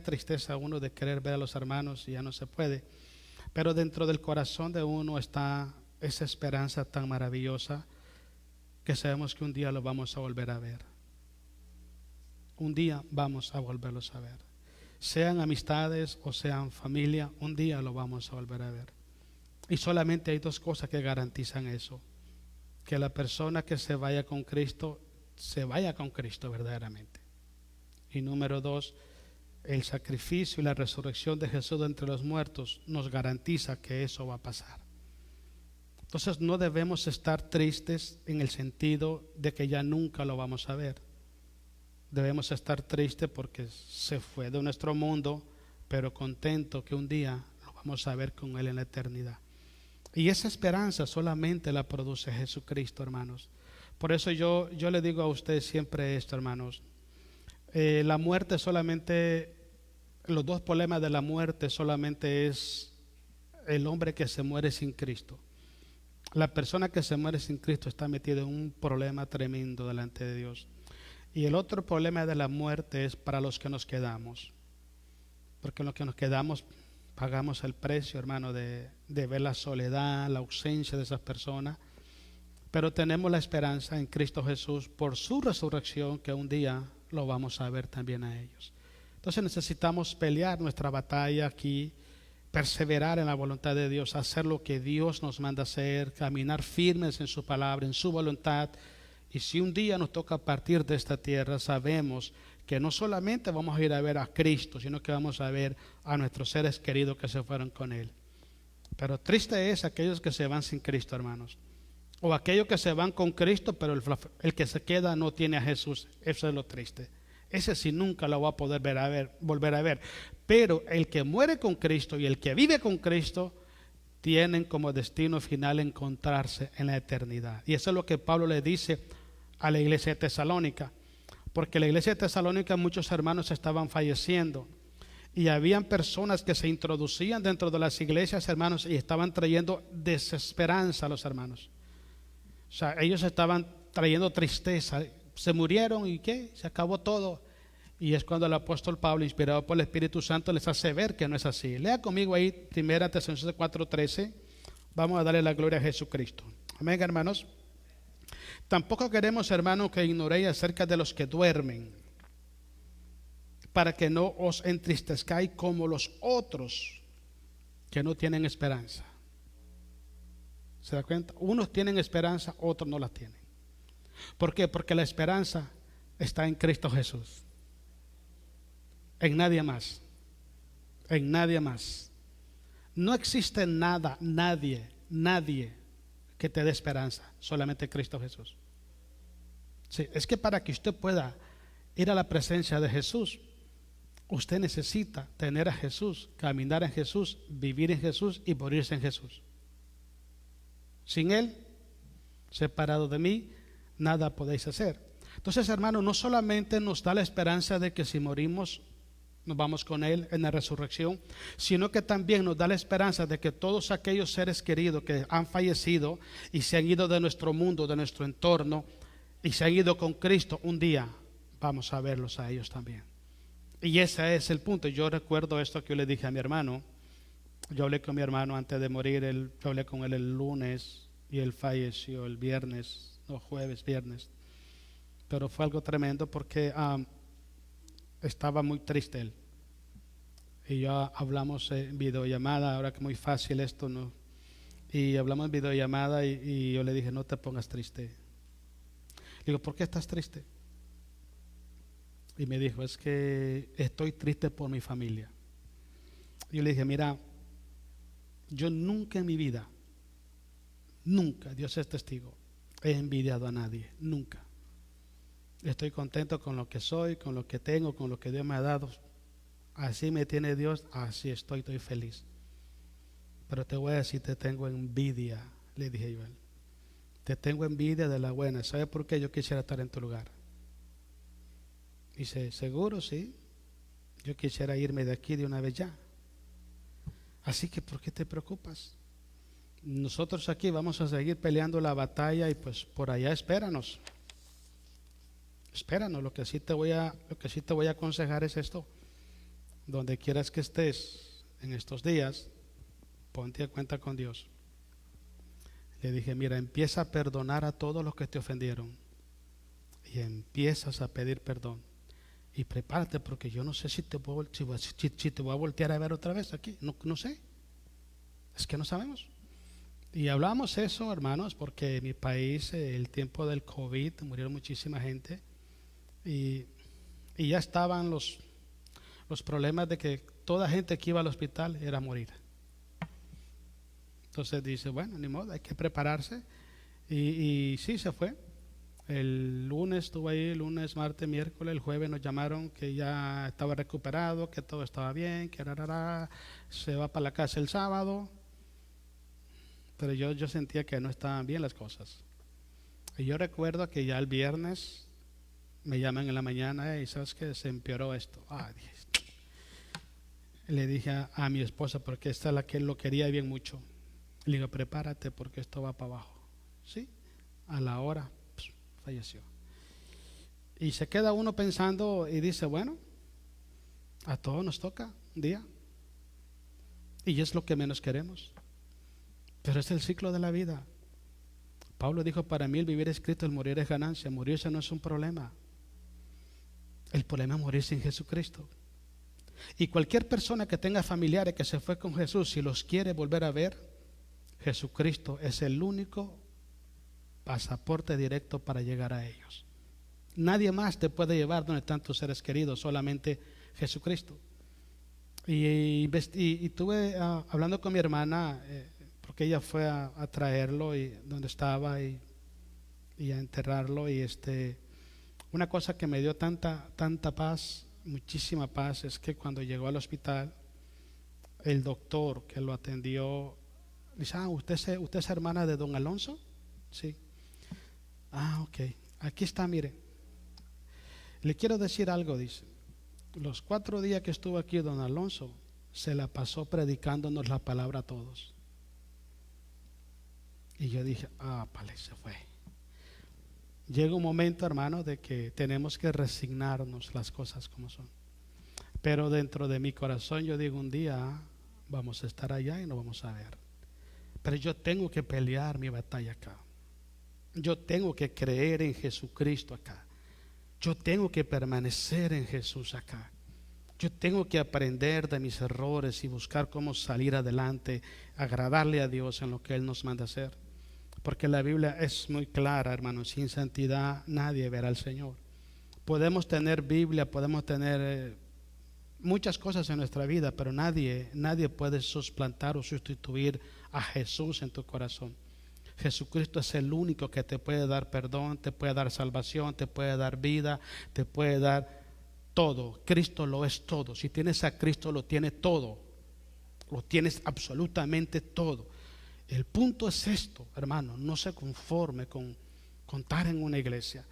tristeza uno de querer ver a los hermanos y ya no se puede. Pero dentro del corazón de uno está esa esperanza tan maravillosa que sabemos que un día lo vamos a volver a ver. Un día vamos a volverlos a ver. Sean amistades o sean familia, un día lo vamos a volver a ver. Y solamente hay dos cosas que garantizan eso: que la persona que se vaya con Cristo verdaderamente. Y número dos, el sacrificio y la resurrección de Jesús de entre los muertos nos garantiza que eso va a pasar. Entonces no debemos estar tristes en el sentido de que ya nunca lo vamos a ver. Debemos estar tristes porque se fue de nuestro mundo, pero contento que un día lo vamos a ver con Él en la eternidad. Y esa esperanza solamente la produce Jesucristo, hermanos. Por eso yo le digo a ustedes siempre esto, hermanos. La muerte solamente los dos problemas de la muerte solamente es el hombre que se muere sin Cristo. La persona que se muere sin Cristo está metida en un problema tremendo delante de Dios. Y el otro problema de la muerte es para los que nos quedamos. Porque los que nos quedamos pagamos el precio, hermano, de ver la soledad, la ausencia de esas personas. Pero tenemos la esperanza en Cristo Jesús por su resurrección, que un día lo vamos a ver también a ellos. Entonces necesitamos pelear nuestra batalla aquí, perseverar en la voluntad de Dios, hacer lo que Dios nos manda hacer, caminar firmes en su palabra, en su voluntad. Y si un día nos toca partir de esta tierra, sabemos que no solamente vamos a ir a ver a Cristo, sino que vamos a ver a nuestros seres queridos que se fueron con Él. Pero triste es aquellos que se van sin Cristo, hermanos. O aquellos que se van con Cristo, pero el que se queda no tiene a Jesús. Eso es lo triste. Ese sí nunca lo va a poder volver a ver. Pero el que muere con Cristo y el que vive con Cristo tienen como destino final encontrarse en la eternidad. Y eso es lo que Pablo le dice a la iglesia de Tesalónica. Porque en la iglesia de Tesalónica muchos hermanos estaban falleciendo. Y habían personas que se introducían dentro de las iglesias, hermanos, y estaban trayendo desesperanza a los hermanos. O sea, ellos estaban trayendo tristeza. Se murieron y ¿qué? Se acabó todo. Y es cuando el apóstol Pablo, inspirado por el Espíritu Santo, les hace ver que no es así. Lea conmigo ahí 1 Tesalonicenses 4:13. Vamos a darle la gloria a Jesucristo. Amén, hermanos. Tampoco queremos, hermanos, que ignoréis acerca de los que duermen, para que no os entristezcáis como los otros que no tienen esperanza. ¿Se da cuenta? Unos tienen esperanza, otros no la tienen. ¿Por qué? Porque la esperanza está en Cristo Jesús. En nadie más. En nadie más. No existe nada, nadie que te dé esperanza. Solamente Cristo Jesús. Sí, es que para que usted pueda ir a la presencia de Jesús, usted necesita tener a Jesús, caminar en Jesús, vivir en Jesús y morirse en Jesús. Sin Él, separado de mí, nada podéis hacer. Entonces, hermano, no solamente nos da la esperanza de que si morimos nos vamos con Él en la resurrección, sino que también nos da la esperanza de que todos aquellos seres queridos que han fallecido y se han ido de nuestro mundo, de nuestro entorno, y se han ido con Cristo, un día vamos a verlos a ellos también. Y ese es el punto. Yo recuerdo esto que yo le dije a mi hermano. Yo hablé con mi hermano antes de morir. Yo hablé con él el lunes y él falleció el viernes, no, viernes. Pero fue algo tremendo porque estaba muy triste él. Y yo hablamos en videollamada, ahora que es muy fácil esto, ¿no? Y hablamos en videollamada y yo le dije, no te pongas triste. Le digo, ¿por qué estás triste? Y me dijo, es que estoy triste por mi familia. Yo le dije, mira, yo nunca en mi vida, nunca, Dios es testigo, he envidiado a nadie, nunca. Estoy contento con lo que soy, con lo que tengo, con lo que Dios me ha dado. Así me tiene Dios, así estoy feliz. Pero te voy a decir, te tengo envidia, le dije yo a él. Te tengo envidia de la buena. ¿Sabes por qué? Yo quisiera estar en tu lugar. Dice, seguro, sí. Yo quisiera irme de aquí de una vez ya. Así que, ¿por qué te preocupas? Nosotros aquí vamos a seguir peleando la batalla y pues por allá espéranos. Espéranos, lo que sí te voy a aconsejar es esto. Donde quieras que estés en estos días, ponte a cuenta con Dios. Le dije, mira, empieza a perdonar a todos los que te ofendieron. Y empiezas a pedir perdón. Y prepárate porque yo no sé si te voy a voltear a ver otra vez aquí. No sé. Es que no sabemos. Y hablamos eso, hermanos, porque en mi país, el tiempo del COVID, murieron muchísima gente. Y ya estaban los problemas de que toda gente que iba al hospital era morir. Entonces dice, bueno, ni modo, hay que prepararse. Y sí, se fue. El lunes estuvo ahí, lunes, martes, miércoles, el jueves nos llamaron que ya estaba recuperado, que todo estaba bien, que se va para la casa el sábado. Pero yo sentía que no estaban bien las cosas. Y yo recuerdo que ya el viernes me llaman en la mañana y sabes que se empeoró esto. Dije, Le dije a mi esposa, porque esta es la que él lo quería bien mucho. Le digo, prepárate porque esto va para abajo. Sí, a la hora falleció. Y se queda uno pensando y dice, bueno, a todos nos toca un día. Y es lo que menos queremos. Pero es el ciclo de la vida. Pablo dijo, para mí el vivir es Cristo, el morir es ganancia. Morirse no es un problema. El problema es morir sin Jesucristo. Y cualquier persona que tenga familiares que se fue con Jesús, si los quiere volver a ver, Jesucristo es el único pasaporte directo para llegar a ellos. Nadie más te puede llevar donde están tus seres queridos, solamente Jesucristo. Y estuve hablando con mi hermana, porque ella fue a traerlo y donde estaba y a enterrarlo. Y una cosa que me dio tanta paz, muchísima paz, es que cuando llegó al hospital, el doctor que lo atendió dice, ¿usted es hermana de don Alonso? Sí. Ok, aquí está, mire. Le quiero decir algo, dice. Los 4 días que estuvo aquí don Alonso, se la pasó predicándonos la palabra a todos. Y yo dije, vale, se fue. Llega un momento, hermano, de que tenemos que resignarnos las cosas como son. Pero dentro de mi corazón yo digo, un día vamos a estar allá y nos vamos a ver. Pero yo tengo que pelear mi batalla acá. Yo tengo que creer en Jesucristo acá. Yo tengo que permanecer en Jesús acá. Yo tengo que aprender de mis errores y buscar cómo salir adelante, agradarle a Dios en lo que Él nos manda hacer. Porque la Biblia es muy clara, hermano, sin santidad nadie verá al Señor. Podemos tener Biblia, podemos tener muchas cosas en nuestra vida, pero nadie puede suplantar o sustituir a Jesús en tu corazón. Jesucristo es el único que te puede dar perdón, te puede dar salvación, te puede dar vida, te puede dar todo. Cristo lo es todo. Si tienes a Cristo, lo tienes todo. Lo tienes absolutamente todo. El punto es esto, hermano, no se conforme con estar en una iglesia.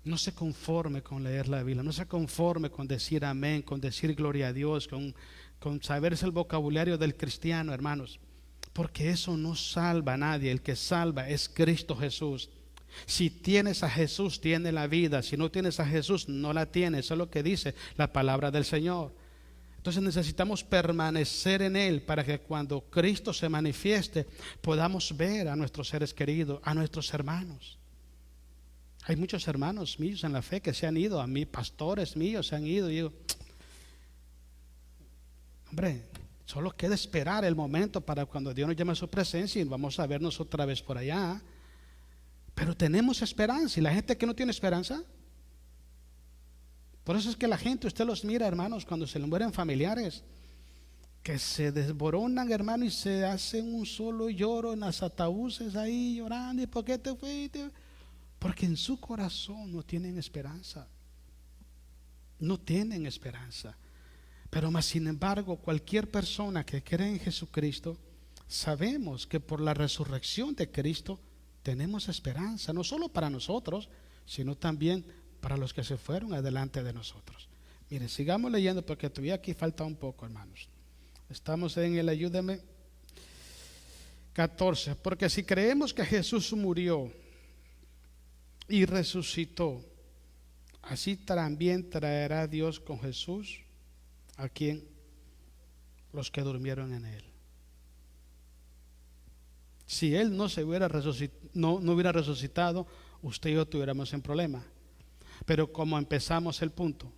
No se conforme con leer la Biblia, no se conforme con decir amén, con decir gloria a Dios, con saberse el vocabulario del cristiano, hermanos. Porque eso no salva a nadie. El que salva es Cristo Jesús. Si tienes a Jesús, tienes la vida. Si no tienes a Jesús, no la tienes. Eso es lo que dice la palabra del Señor. Entonces necesitamos permanecer en Él para que cuando Cristo se manifieste podamos ver a nuestros seres queridos, a nuestros hermanos. Hay muchos hermanos míos en la fe que se han ido, a mí pastores míos se han ido. Y digo, hombre, solo queda esperar el momento para cuando Dios nos llame a su presencia y vamos a vernos otra vez por allá. Pero tenemos esperanza. ¿Y la gente que no tiene esperanza? Por eso es que la gente, usted los mira, hermanos, cuando se le mueren familiares, que se desboronan, hermano, y se hacen un solo lloro en las ataúdes ahí llorando. ¿Y por qué te fuiste? Porque en su corazón no tienen esperanza. No tienen esperanza. Pero más sin embargo, cualquier persona que cree en Jesucristo, sabemos que por la resurrección de Cristo tenemos esperanza, no solo para nosotros, sino también para los que se fueron adelante de nosotros. Mire, sigamos leyendo porque todavía aquí falta un poco, hermanos. Estamos en el ayúdame 14. Porque si creemos que Jesús murió y resucitó, así también traerá Dios con Jesús a quien los que durmieron en Él. Si Él no se hubiera no hubiera resucitado, usted y yo tuviéramos un problema. Pero como empezamos el punto,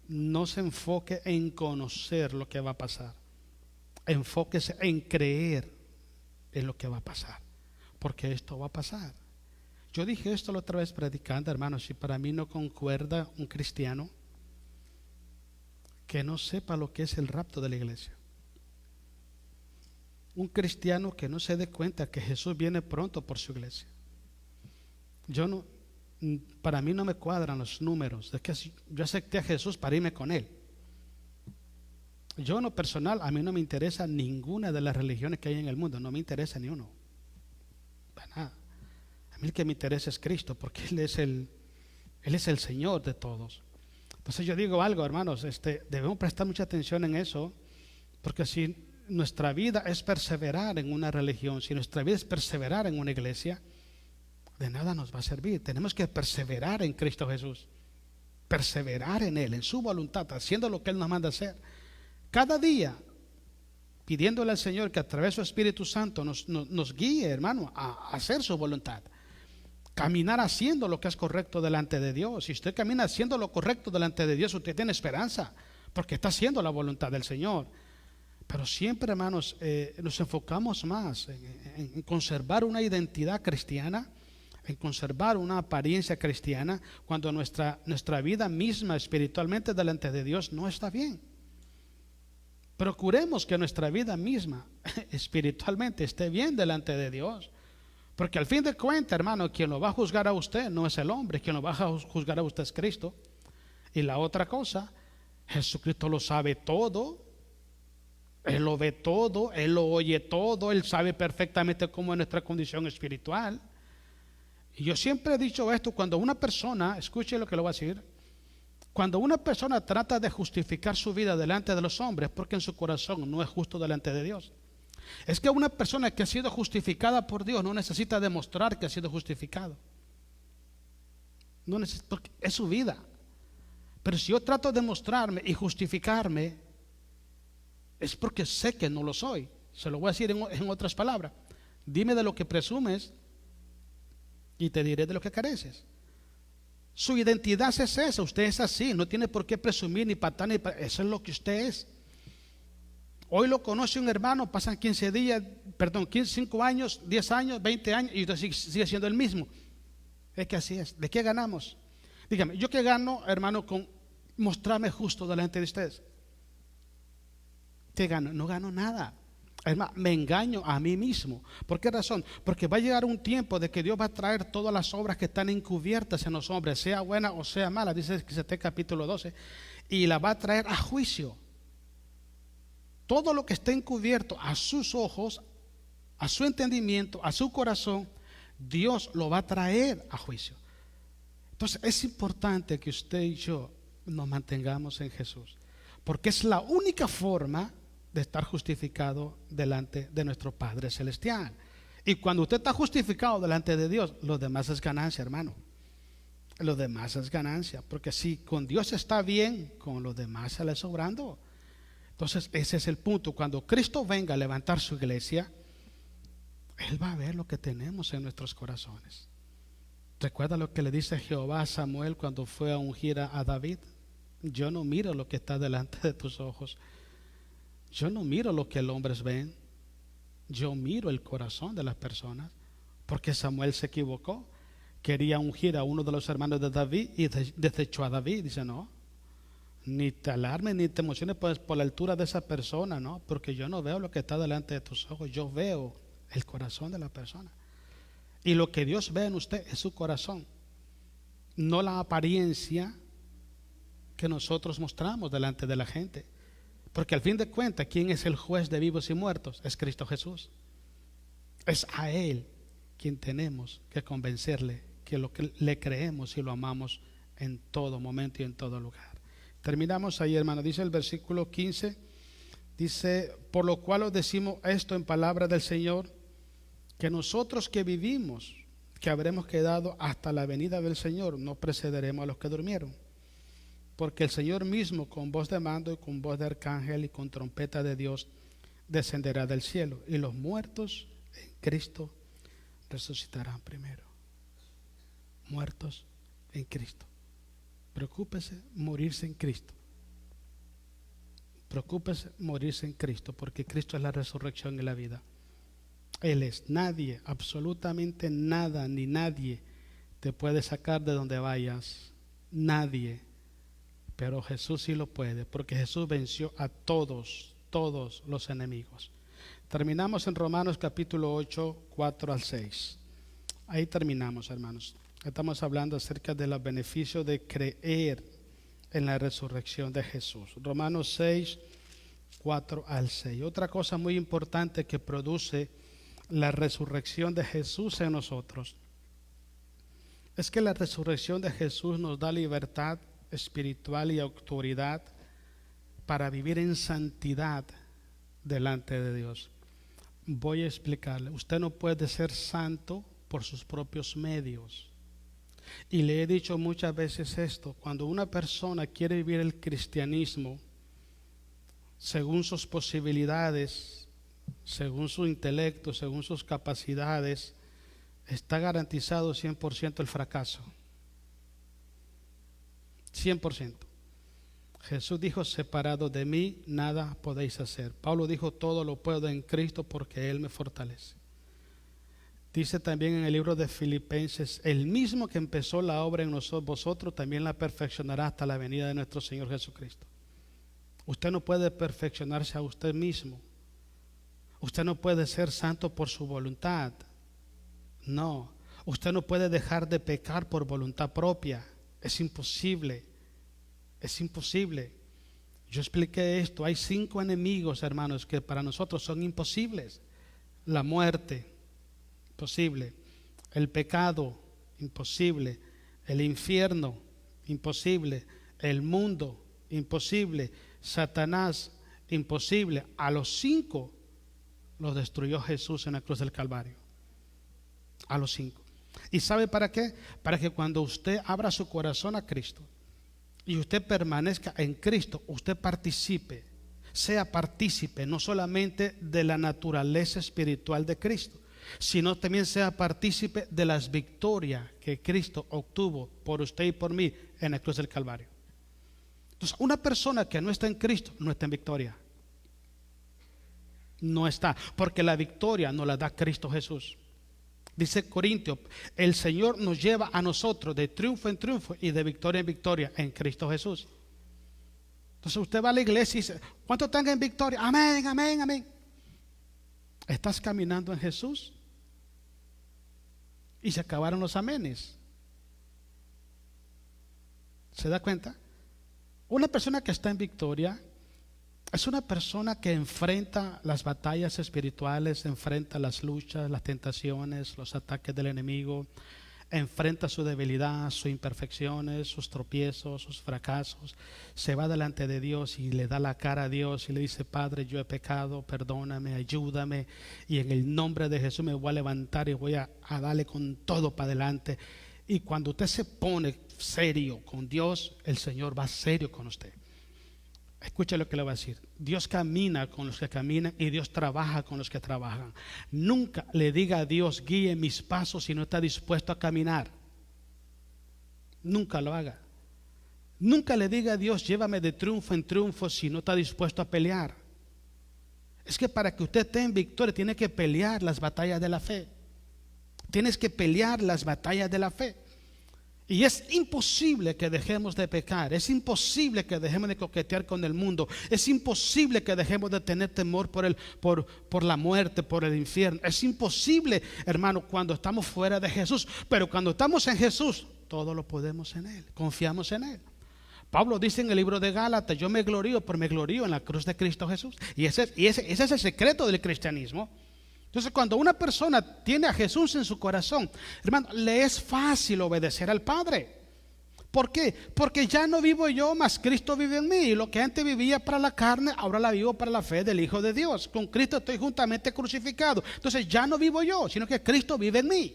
no se enfoque en conocer lo que va a pasar, enfóquese en creer en lo que va a pasar, porque esto va a pasar. Yo dije esto la otra vez predicando, hermanos, si para mí no concuerda un cristiano que no sepa lo que es el rapto de la iglesia, un cristiano que no se dé cuenta que Jesús viene pronto por su iglesia. Para mí no me cuadran los números. Es que yo acepté a Jesús para irme con Él. Yo en lo personal, a mí no me interesa ninguna de las religiones que hay en el mundo. No me interesa ni uno. Para nada. A mí el que me interesa es Cristo, porque Él es el Señor de todos. Entonces yo digo algo, hermanos, debemos prestar mucha atención en eso, porque si nuestra vida es perseverar en una religión, si nuestra vida es perseverar en una iglesia, de nada nos va a servir. Tenemos que perseverar en Cristo Jesús, perseverar en Él, en su voluntad, haciendo lo que Él nos manda hacer. Cada día, pidiéndole al Señor que a través de su Espíritu Santo nos guíe, hermano, a hacer su voluntad. Caminar haciendo lo que es correcto delante de Dios. Si usted camina haciendo lo correcto delante de Dios, usted tiene esperanza, porque está haciendo la voluntad del Señor. Pero siempre, hermanos, nos enfocamos más en conservar una identidad cristiana, en conservar una apariencia cristiana, cuando nuestra vida misma espiritualmente delante de Dios no está bien. Procuremos que nuestra vida misma espiritualmente esté bien delante de Dios. Porque al fin de cuentas, hermano, quien lo va a juzgar a usted no es el hombre, quien lo va a juzgar a usted es Cristo. Y la otra cosa, Jesucristo lo sabe todo, Él lo ve todo, Él lo oye todo, Él sabe perfectamente cómo es nuestra condición espiritual. Y yo siempre he dicho esto, cuando una persona, escuche lo que le voy a decir, cuando una persona trata de justificar su vida delante de los hombres, porque en su corazón no es justo delante de Dios. Es que una persona que ha sido justificada por Dios no necesita demostrar que ha sido justificado. No necesita, porque es su vida. Pero si yo trato de mostrarme y justificarme, es porque sé que no lo soy. Se lo voy a decir en otras palabras. Dime de lo que presumes y te diré de lo que careces. Su identidad es esa, usted es así, no tiene por qué presumir ni patar, eso es lo que usted es. Hoy lo conoce un hermano, pasan 15 días, 5 años, 10 años, 20 años y usted sigue siendo el mismo. Es que así es. ¿De qué ganamos? Dígame, ¿yo qué gano, hermano, con mostrarme justo delante de ustedes? ¿Qué gano? No gano nada. Además, me engaño a mí mismo. ¿Por qué razón? Porque va a llegar un tiempo de que Dios va a traer todas las obras que están encubiertas en los hombres, sea buena o sea mala, dice Eclesiastés capítulo 12, y la va a traer a juicio. Todo lo que está encubierto a sus ojos, a su entendimiento, a su corazón, Dios lo va a traer a juicio. Entonces es importante que usted y yo nos mantengamos en Jesús, porque es la única forma de estar justificado delante de nuestro Padre Celestial. Y cuando usted está justificado delante de Dios, lo demás es ganancia, hermano. Lo demás es ganancia, porque si con Dios está bien, con los demás se le sobrando. Entonces ese es el punto. Cuando Cristo venga a levantar su iglesia, Él va a ver lo que tenemos en nuestros corazones. ¿Recuerda lo que le dice Jehová a Samuel cuando fue a ungir a David? Yo no miro lo que está delante de tus ojos. Yo no miro lo que los hombres ven. Yo miro el corazón de las personas. Porque Samuel se equivocó. Quería ungir a uno de los hermanos de David y desechó a David. Dice, no, ni te alarmes ni te emociones por la altura de esa persona, no, porque yo no veo lo que está delante de tus ojos. Yo veo el corazón de la persona. Y lo que Dios ve en usted es su corazón, no la apariencia que nosotros mostramos delante de la gente. Porque al fin de cuentas, ¿quién es el juez de vivos y muertos? Es Cristo Jesús. Es a Él quien tenemos que convencerle que lo que le creemos y lo amamos en todo momento y en todo lugar. Terminamos ahí, hermano. Dice el versículo 15, dice, por lo cual os decimos esto en palabra del Señor, que nosotros que vivimos, que habremos quedado hasta la venida del Señor, no precederemos a los que durmieron. Porque el Señor mismo, con voz de mando y con voz de arcángel y con trompeta de Dios, descenderá del cielo, y los muertos en Cristo resucitarán primero. Muertos en Cristo. Preocúpese morirse en Cristo. Preocúpese morirse en Cristo, porque Cristo es la resurrección y la vida. Él es. Nadie, absolutamente nada ni nadie te puede sacar de donde vayas. Nadie. Pero Jesús sí lo puede, porque Jesús venció a todos los enemigos. Terminamos en Romanos capítulo 8, 4 al 6. Ahí terminamos, hermanos. Estamos hablando acerca de los beneficios de creer en la resurrección de Jesús. Romanos 6, 4 al 6. Otra cosa muy importante que produce la resurrección de Jesús en nosotros es que la resurrección de Jesús nos da libertad espiritual y autoridad para vivir en santidad delante de Dios. Voy a explicarle. Usted no puede ser santo por sus propios medios. Y le he dicho muchas veces esto: cuando una persona quiere vivir el cristianismo según sus posibilidades, según su intelecto, según sus capacidades, está garantizado 100% el fracaso. 100%. Jesús dijo: separado de mí nada podéis hacer. Pablo dijo: todo lo puedo en Cristo porque Él me fortalece. Dice también en el libro de Filipenses: el mismo que empezó la obra en vosotros también la perfeccionará hasta la venida de nuestro Señor Jesucristo. Usted no puede perfeccionarse a usted mismo. Usted no puede ser santo por su voluntad. No, usted no puede dejar de pecar por voluntad propia. Es imposible. Es imposible. Yo expliqué esto. Hay 5 enemigos, hermanos, que para nosotros son imposibles. La muerte, imposible. El pecado, imposible. El infierno, imposible. El mundo, imposible. Satanás, imposible. A los 5 los destruyó Jesús en la cruz del Calvario. A los 5. ¿Y sabe para qué? Para que cuando usted abra su corazón a Cristo y usted permanezca en Cristo, usted participe, sea partícipe no solamente de la naturaleza espiritual de Cristo, sino también sea partícipe de las victorias que Cristo obtuvo por usted y por mí en la cruz del Calvario. Entonces, una persona que no está en Cristo no está en victoria. No está, porque la victoria nos la da Cristo Jesús. Dice Corintios: el Señor nos lleva a nosotros de triunfo en triunfo y de victoria en victoria en Cristo Jesús. Entonces usted va a la iglesia y dice: ¿cuántos están en victoria? Amén, amén, amén. ¿Estás caminando en Jesús? Y se acabaron los amenes. ¿Se da cuenta? Una persona que está en victoria es una persona que enfrenta las batallas espirituales, enfrenta las luchas, las tentaciones, los ataques del enemigo, enfrenta su debilidad, sus imperfecciones, sus tropiezos, sus fracasos. Se va delante de Dios y le da la cara a Dios y le dice: Padre, yo he pecado, perdóname, ayúdame, y en el nombre de Jesús me voy a levantar y voy a darle con todo para adelante. Y cuando usted se pone serio con Dios, el Señor va serio con usted. Escuche lo que le voy a decir: Dios camina con los que caminan y Dios trabaja con los que trabajan. Nunca le diga a Dios: guíe mis pasos, si no está dispuesto a caminar. Nunca lo haga. Nunca le diga a Dios: llévame de triunfo en triunfo, si no está dispuesto a pelear. Es que para que usted esté en victoria tiene que pelear las batallas de la fe. Tienes que pelear las batallas de la fe. Y es imposible que dejemos de pecar, es imposible que dejemos de coquetear con el mundo, es imposible que dejemos de tener temor por la muerte, por el infierno. Es imposible, hermano, cuando estamos fuera de Jesús. Pero cuando estamos en Jesús, todo lo podemos en Él, confiamos en Él. Pablo dice en el libro de Gálatas: yo me glorío, pero me glorío en la cruz de Cristo Jesús. Y ese es el secreto del cristianismo. Entonces, cuando una persona tiene a Jesús en su corazón, hermano, le es fácil obedecer al Padre. ¿Por qué? Porque ya no vivo yo, mas Cristo vive en mí. Y lo que antes vivía para la carne, ahora la vivo para la fe del Hijo de Dios. Con Cristo estoy juntamente crucificado. Entonces ya no vivo yo, sino que Cristo vive en mí.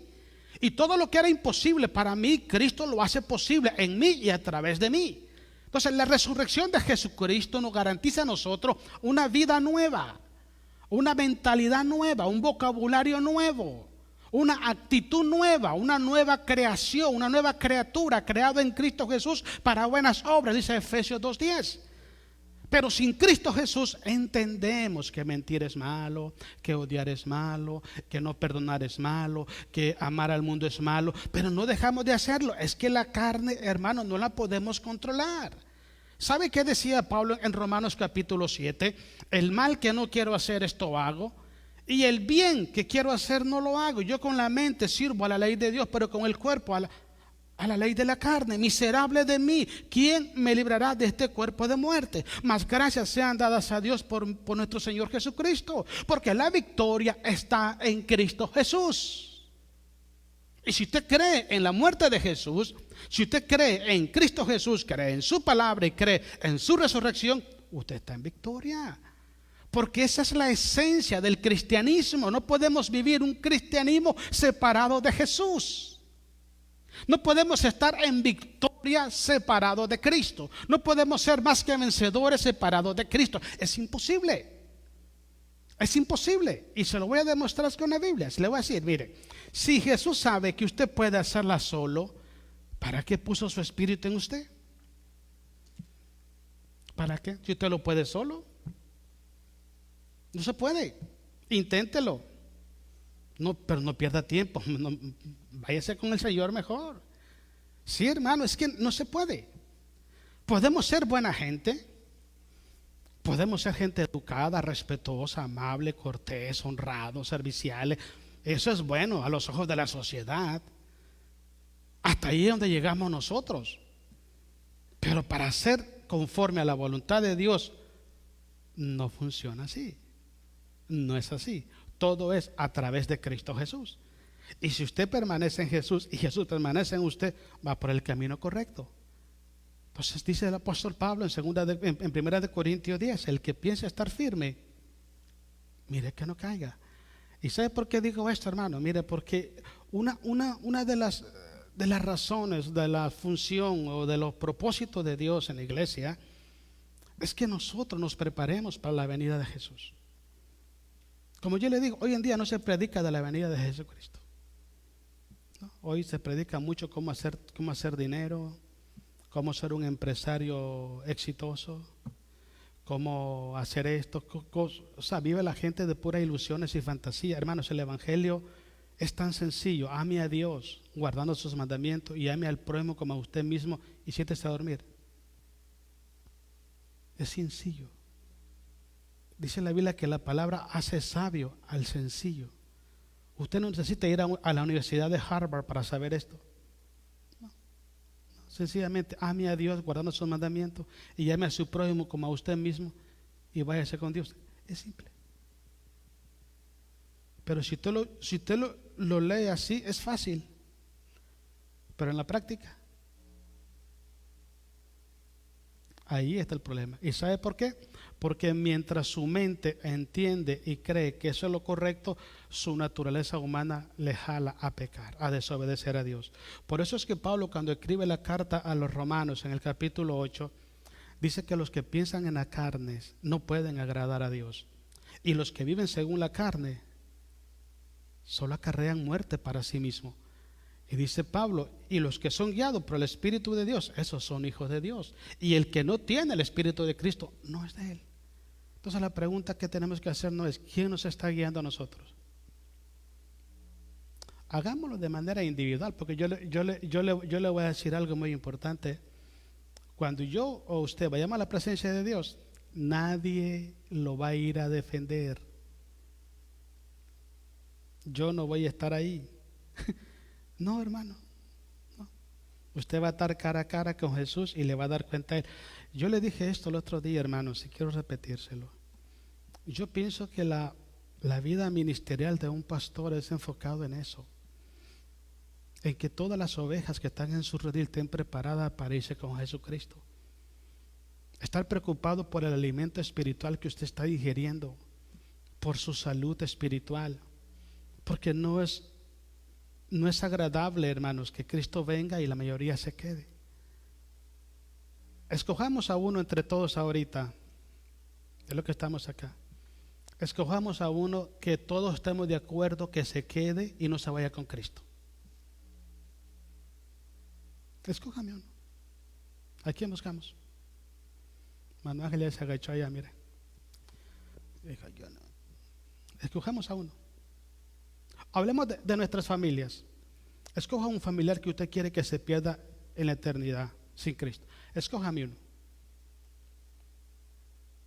Y todo lo que era imposible para mí, Cristo lo hace posible en mí y a través de mí. Entonces, la resurrección de Jesucristo nos garantiza a nosotros una vida nueva, una mentalidad nueva, un vocabulario nuevo, una actitud nueva, una nueva creación, una nueva criatura creada en Cristo Jesús para buenas obras, dice Efesios 2:10. Pero sin Cristo Jesús entendemos que mentir es malo, que odiar es malo, que no perdonar es malo, que amar al mundo es malo, pero no dejamos de hacerlo. Es que la carne, hermano, no la podemos controlar. ¿Sabe qué decía Pablo en Romanos capítulo 7? El mal que no quiero hacer, esto hago, y el bien que quiero hacer no lo hago. Yo con la mente sirvo a la ley de Dios, pero con el cuerpo a la ley de la carne. Miserable de mí, ¿quién me librará de este cuerpo de muerte? Mas gracias sean dadas a Dios por nuestro Señor Jesucristo, porque la victoria está en Cristo Jesús. Y si usted cree en la muerte de Jesús, si usted cree en Cristo Jesús, cree en su palabra y cree en su resurrección, usted está en victoria. Porque esa es la esencia del cristianismo. No podemos vivir un cristianismo separado de Jesús. No podemos estar en victoria separado de Cristo. No podemos ser más que vencedores separados de Cristo. Es imposible. Es imposible. Y se lo voy a demostrar con la Biblia. Se le voy a decir, mire, si Jesús sabe que usted puede hacerla solo, ¿para qué puso su espíritu en usted? ¿Para qué? Si usted lo puede solo. No se puede. Inténtelo. No, pero no pierda tiempo. No, váyase con el Señor mejor. Sí, hermano, es que no se puede. Podemos ser buena gente. Podemos ser gente educada, respetuosa, amable, cortés, honrado, serviciales. Eso es bueno a los ojos de la sociedad. Hasta ahí es donde llegamos nosotros. Pero para ser conforme a la voluntad de Dios, no funciona así. No es así. Todo es a través de Cristo Jesús. Y si usted permanece en Jesús y Jesús permanece en usted, va por el camino correcto. Entonces dice el apóstol Pablo en 1 Corintios 10, el que piensa estar firme, mire que no caiga. ¿Y sabe por qué digo esto, hermano? Mire, porque una de las razones de la función o de los propósitos de Dios en la iglesia es que nosotros nos preparemos para la venida de Jesús. Como yo le digo, hoy en día no se predica de la venida de Jesucristo, ¿no? Hoy se predica mucho cómo hacer dinero, cómo ser un empresario exitoso, cómo hacer esto. O sea, vive la gente de puras ilusiones y fantasía. Hermanos, el evangelio es tan sencillo. Ame a Dios guardando sus mandamientos y ame al prójimo como a usted mismo y siéntese a dormir. Es sencillo. Dice la Biblia que la palabra hace sabio al sencillo. Usted no necesita ir a la Universidad de Harvard para saber esto. No. Sencillamente ame a Dios guardando sus mandamientos y ame a su prójimo como a usted mismo y váyase con Dios. Es simple. Pero si usted lo lee así, es fácil. Pero en la práctica, ahí está el problema. ¿Y sabe por qué? Porque mientras su mente entiende y cree que eso es lo correcto, su naturaleza humana le jala a pecar, a desobedecer a Dios. Por eso es que Pablo, cuando escribe la carta a los romanos en el capítulo 8, dice que los que piensan en la carne no pueden agradar a Dios. Y los que viven según la carne solo acarrean muerte para sí mismos. Y dice Pablo, y los que son guiados por el Espíritu de Dios, esos son hijos de Dios. Y el que no tiene el Espíritu de Cristo, no es de Él. Entonces la pregunta que tenemos que hacer no es, ¿quién nos está guiando a nosotros? Hagámoslo de manera individual, porque yo le voy a decir algo muy importante. Cuando yo o usted vayamos a la presencia de Dios, nadie lo va a ir a defender. Yo no voy a estar ahí. No, hermano, no. Usted va a estar cara a cara con Jesús y le va a dar cuenta a Él. Yo le dije esto el otro día, hermano, si quiero repetírselo. Yo pienso que la vida ministerial de un pastor es enfocado en eso, en que todas las ovejas que están en su redil estén preparadas para irse con Jesucristo. Estar preocupado por el alimento espiritual que usted está digiriendo, por su salud espiritual, porque no es agradable, hermanos, que Cristo venga y la mayoría se quede. Escojamos a uno entre todos ahorita, es lo que estamos acá. Escojamos a uno que todos estemos de acuerdo que se quede y no se vaya con Cristo. Escójame uno. ¿A quién buscamos? Manuel Ángel ya se agachó allá, mire. Dijo, yo no. Escojamos a uno. Hablemos de nuestras familias. Escoja un familiar que usted quiere que se pierda en la eternidad sin Cristo. Escójame uno.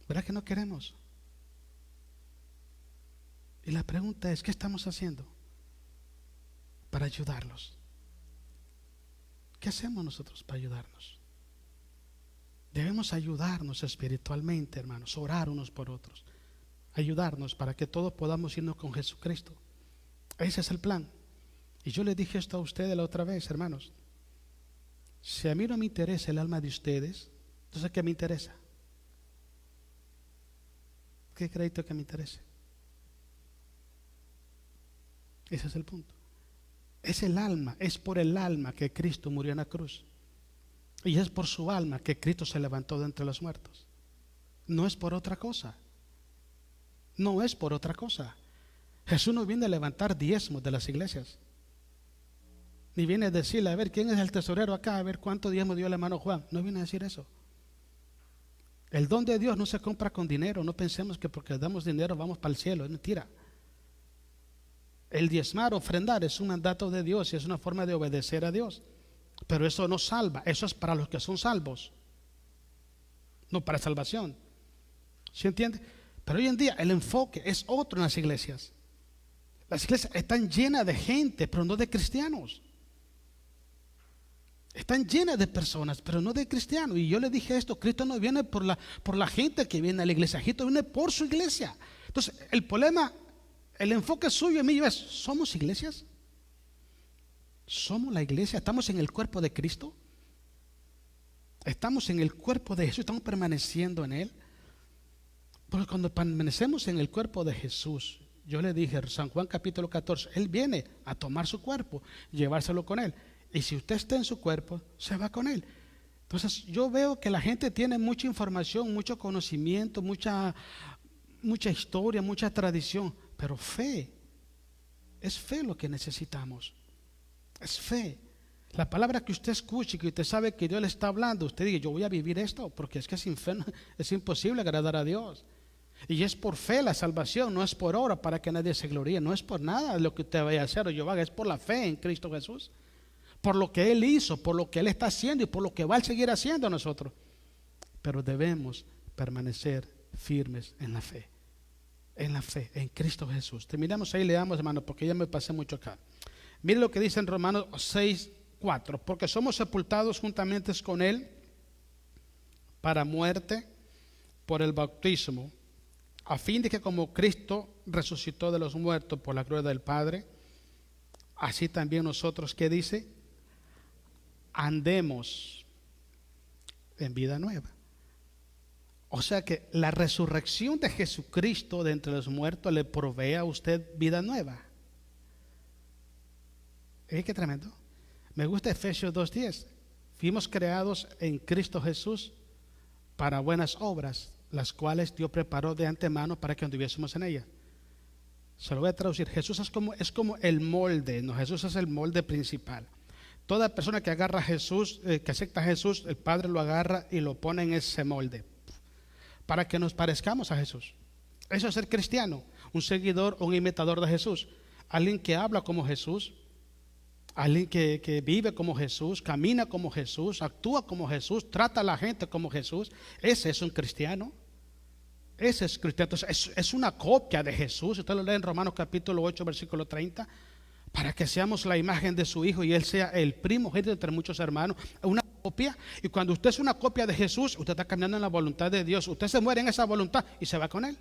¿Verdad que no queremos? Y la pregunta es, ¿qué estamos haciendo para ayudarlos? ¿Qué hacemos nosotros para ayudarnos? Debemos ayudarnos espiritualmente, hermanos, orar unos por otros, ayudarnos para que todos podamos irnos con Jesucristo. Ese es el plan. Y yo les dije esto a ustedes la otra vez, hermanos. Si a mí no me interesa el alma de ustedes, entonces ¿qué me interesa? ¿Qué crédito que me interese? Ese es el punto. Es el alma, es por el alma que Cristo murió en la cruz. Y es por su alma que Cristo se levantó de entre los muertos. No es por otra cosa. No es por otra cosa. Jesús no viene a levantar diezmos de las iglesias. Ni viene a decirle, a ver, ¿quién es el tesorero acá? A ver cuánto diezmo dio el hermano Juan. No viene a decir eso. El don de Dios no se compra con dinero. No pensemos que porque damos dinero vamos para el cielo. Es mentira. El diezmar, ofrendar es un mandato de Dios y es una forma de obedecer a Dios. Pero eso no salva. Eso es para los que son salvos, no para salvación. ¿Sí entiende? Pero hoy en día el enfoque es otro en las iglesias. Las iglesias están llenas de gente, pero no de cristianos. Están llenas de personas, pero no de cristianos. Y yo le dije esto: Cristo no viene por la gente que viene a la iglesia, Cristo viene por su iglesia. Entonces el problema, el enfoque suyo y mío es: ¿somos iglesias? ¿Somos la iglesia? ¿Estamos en el cuerpo de Cristo? ¿Estamos en el cuerpo de Jesús? ¿Estamos permaneciendo en Él? Porque cuando permanecemos en el cuerpo de Jesús, yo le dije, San Juan capítulo 14, Él viene a tomar su cuerpo, llevárselo con Él. Y si usted está en su cuerpo, se va con Él. Entonces yo veo que la gente tiene mucha información, mucho conocimiento, mucha historia, mucha tradición, pero fe, es fe lo que necesitamos. Es fe. La palabra que usted escuche, que usted sabe que Dios le está hablando, usted dice, yo voy a vivir esto, porque es que sin fe es imposible agradar a Dios. Y es por fe la salvación, no es por obra para que nadie se gloríe, no es por nada lo que usted vaya a hacer o yo haga, es por la fe en Cristo Jesús, por lo que Él hizo, por lo que Él está haciendo y por lo que va a seguir haciendo nosotros. Pero debemos permanecer firmes en la fe, en Cristo Jesús. Terminamos ahí, leamos, hermano, porque ya me pasé mucho acá. Mire lo que dice en Romanos 6:4, porque somos sepultados juntamente con Él para muerte por el bautismo, a fin de que como Cristo resucitó de los muertos por la gloria del Padre, así también nosotros, ¿qué dice? Andemos en vida nueva. O sea que la resurrección de Jesucristo de entre los muertos le provee a usted vida nueva. Qué tremendo. Me gusta Efesios 2:10. Fuimos creados en Cristo Jesús para buenas obras, las cuales Dios preparó de antemano para que anduviésemos en ellas. Se lo voy a traducir. Jesús es como el molde, no, Jesús es el molde principal. Toda persona que agarra a Jesús, que acepta a Jesús, el Padre lo agarra y lo pone en ese molde para que nos parezcamos a Jesús. Eso es ser cristiano, un seguidor, un imitador de Jesús, alguien que habla como Jesús, alguien que vive como Jesús, camina como Jesús, actúa como Jesús, trata a la gente como Jesús. Ese es un cristiano. Ese es cristiano. Entonces, es una copia de Jesús. Usted lo lee en Romanos capítulo 8, versículo 30. Para que seamos la imagen de su Hijo y Él sea el primogénito entre muchos hermanos. Una copia. Y cuando usted es una copia de Jesús, usted está caminando en la voluntad de Dios. Usted se muere en esa voluntad y se va con Él.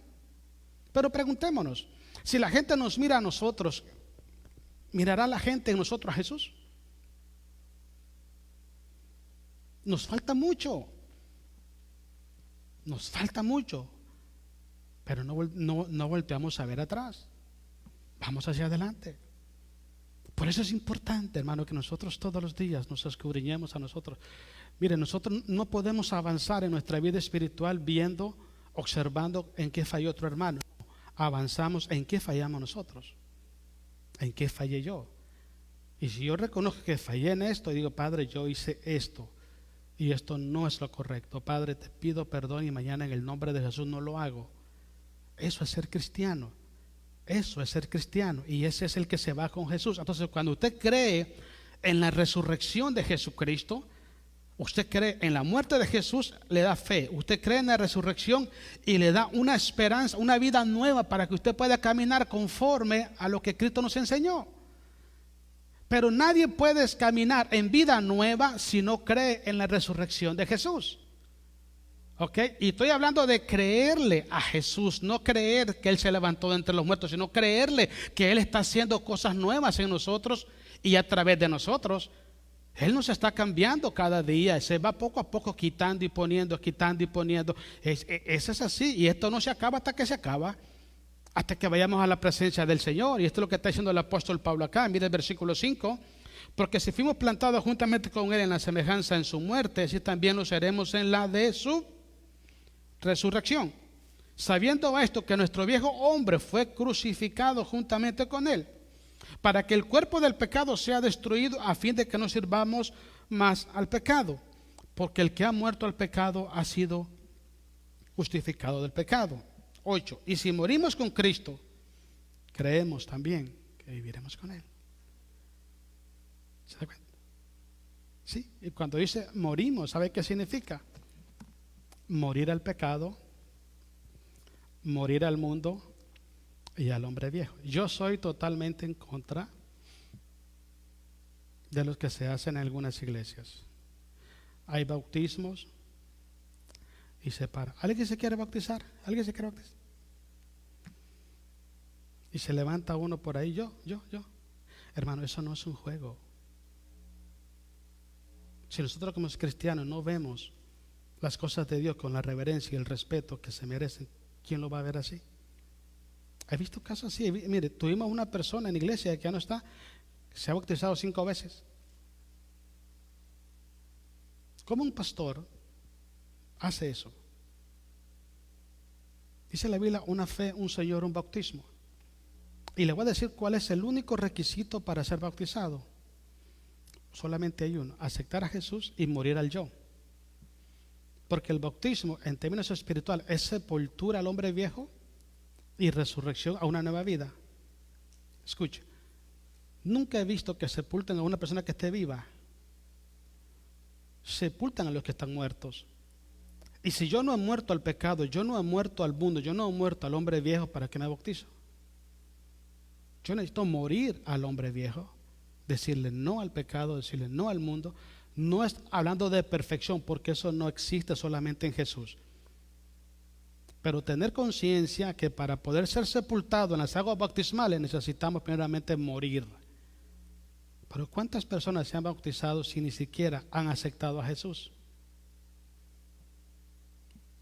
Pero preguntémonos, si la gente nos mira a nosotros, ¿mirará la gente en nosotros a Jesús? Nos falta mucho. Nos falta mucho. Pero no volteamos a ver atrás. Vamos hacia adelante. Por eso es importante, hermano, que nosotros todos los días nos escudriñemos a nosotros. Mire, nosotros no podemos avanzar en nuestra vida espiritual viendo, observando en qué falló otro hermano. Avanzamos en qué fallamos nosotros. ¿En qué fallé yo? Y si yo reconozco que fallé en esto y digo, Padre, yo hice esto y esto no es lo correcto, Padre, te pido perdón y mañana en el nombre de Jesús no lo hago. Eso es ser cristiano. Eso es ser cristiano. Y ese es el que se va con Jesús. Entonces, cuando usted cree en la resurrección de Jesucristo, usted cree en la muerte de Jesús, le da fe. Usted cree en la resurrección y le da una esperanza, una vida nueva para que usted pueda caminar conforme a lo que Cristo nos enseñó. Pero nadie puede caminar en vida nueva si no cree en la resurrección de Jesús. ¿Ok? Y estoy hablando de creerle a Jesús, no creer que Él se levantó de entre los muertos, sino creerle que Él está haciendo cosas nuevas en nosotros y a través de nosotros. Él nos está cambiando cada día, se va poco a poco quitando y poniendo, quitando y poniendo. Eso es así, y esto no se acaba hasta que se acaba, hasta que vayamos a la presencia del Señor. Y esto es lo que está diciendo el apóstol Pablo acá. Mira el versículo 5. Porque si fuimos plantados juntamente con Él en la semejanza en su muerte, así también lo seremos en la de su resurrección. Sabiendo esto, que nuestro viejo hombre fue crucificado juntamente con Él, para que el cuerpo del pecado sea destruido, a fin de que no sirvamos más al pecado. Porque el que ha muerto al pecado ha sido justificado del pecado. 8. Y si morimos con Cristo, creemos también que viviremos con Él. ¿Se da cuenta? Sí, y cuando dice morimos, ¿sabe qué significa? Morir al pecado, morir al mundo y al hombre viejo. Yo soy totalmente en contra de los que se hacen en algunas iglesias. Hay bautismos y se para. ¿Alguien se quiere bautizar? ¿Alguien se quiere bautizar? Y se levanta uno por ahí, yo. Hermano, eso no es un juego. Si nosotros como cristianos no vemos las cosas de Dios con la reverencia y el respeto que se merecen, ¿quién lo va a ver así? He visto casos así. Mire, tuvimos una persona en la iglesia que ya no está, se ha bautizado 5 veces. ¿Cómo un pastor hace eso? Dice la Biblia, una fe, un Señor, un bautismo. Y le voy a decir cuál es el único requisito para ser bautizado. Solamente hay uno: aceptar a Jesús y morir al yo. Porque el bautismo, en términos espirituales, es sepultura al hombre viejo y resurrección a una nueva vida. Escuche, nunca he visto que sepulten a una persona que esté viva. Sepultan a los que están muertos. Y si yo no he muerto al pecado, yo no he muerto al mundo, yo no he muerto al hombre viejo, ¿para qué me bautizo? Yo necesito morir al hombre viejo, decirle no al pecado, decirle no al mundo. No es hablando de perfección, porque eso no existe solamente en Jesús. Pero tener conciencia que para poder ser sepultado en las aguas bautismales necesitamos primeramente morir. Pero ¿cuántas personas se han bautizado si ni siquiera han aceptado a Jesús?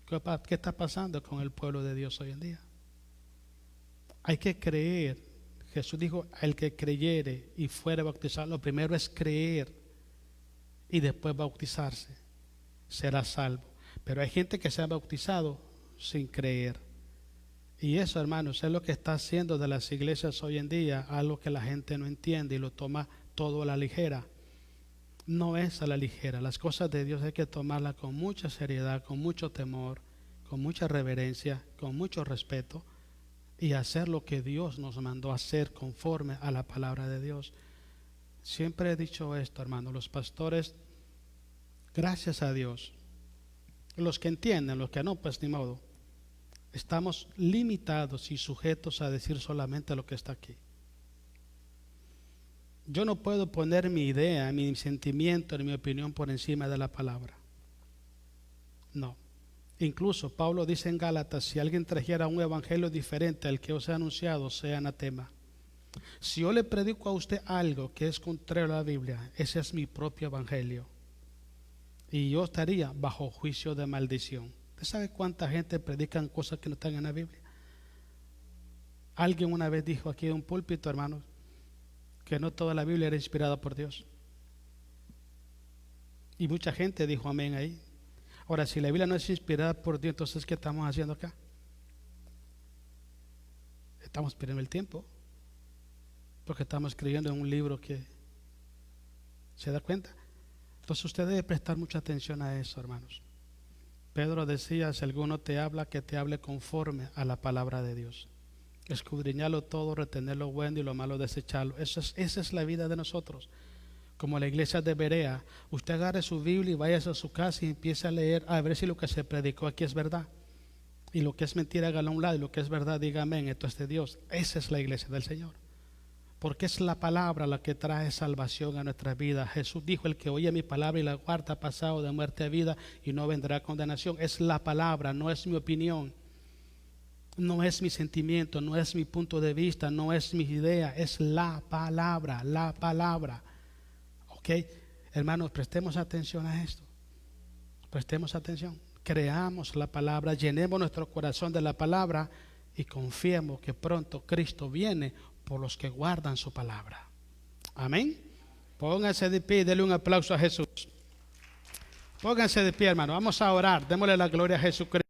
¿Qué está pasando con el pueblo de Dios hoy en día? Hay que creer. Jesús dijo, el que creyere y fuere bautizado, lo primero es creer y después bautizarse, será salvo. Pero hay gente que se ha bautizado sin creer. Y eso, hermanos, es lo que está haciendo de las iglesias hoy en día algo que la gente no entiende y lo toma todo a la ligera. No es a la ligera. Las cosas de Dios hay que tomarlas con mucha seriedad, con mucho temor, con mucha reverencia, con mucho respeto, y hacer lo que Dios nos mandó a hacer conforme a la palabra de Dios. Siempre he dicho esto, hermano, los pastores, gracias a Dios, los que entienden, los que no, pues ni modo, estamos limitados y sujetos a decir solamente lo que está aquí. Yo no puedo poner mi idea, mi sentimiento, ni mi opinión por encima de la palabra. No. Incluso Pablo dice en Gálatas, si alguien trajera un evangelio diferente al que os he anunciado, sea anatema. Si yo le predico a usted algo que es contrario a la Biblia, ese es mi propio evangelio. Y yo estaría bajo juicio de maldición. ¿Usted sabe cuánta gente predican cosas que no están en la Biblia? Alguien una vez dijo aquí en un púlpito, hermanos, que no toda la Biblia era inspirada por Dios. Y mucha gente dijo amén ahí. Ahora, si la Biblia no es inspirada por Dios, entonces ¿qué estamos haciendo acá? Estamos perdiendo el tiempo, porque estamos escribiendo en un libro que ¿se da cuenta? Entonces usted debe prestar mucha atención a eso, hermanos. Pedro decía, si alguno te habla, que te hable conforme a la palabra de Dios. Escudriñarlo todo, retener lo bueno y lo malo desecharlo. Esa es la vida de nosotros. Como la iglesia de Berea, usted agarre su Biblia y vaya a su casa y empiece a leer, a ver si lo que se predicó aquí es verdad. Y lo que es mentira, hágalo a un lado, y lo que es verdad, diga amén, esto es de Dios. Esa es la iglesia del Señor. Porque es la palabra la que trae salvación a nuestra vida. Jesús dijo, el que oye mi palabra y la guarda ha pasado de muerte a vida y no vendrá condenación. Es la palabra, no es mi opinión. No es mi sentimiento, no es mi punto de vista, no es mi idea, es la palabra, la palabra. ¿Ok? Hermanos, prestemos atención a esto. Prestemos atención. Creamos la palabra, llenemos nuestro corazón de la palabra y confiemos que pronto Cristo viene por los que guardan su palabra. Amén. Pónganse de pie y denle un aplauso a Jesús. Pónganse de pie, hermano. Vamos a orar. Démosle la gloria a Jesucristo.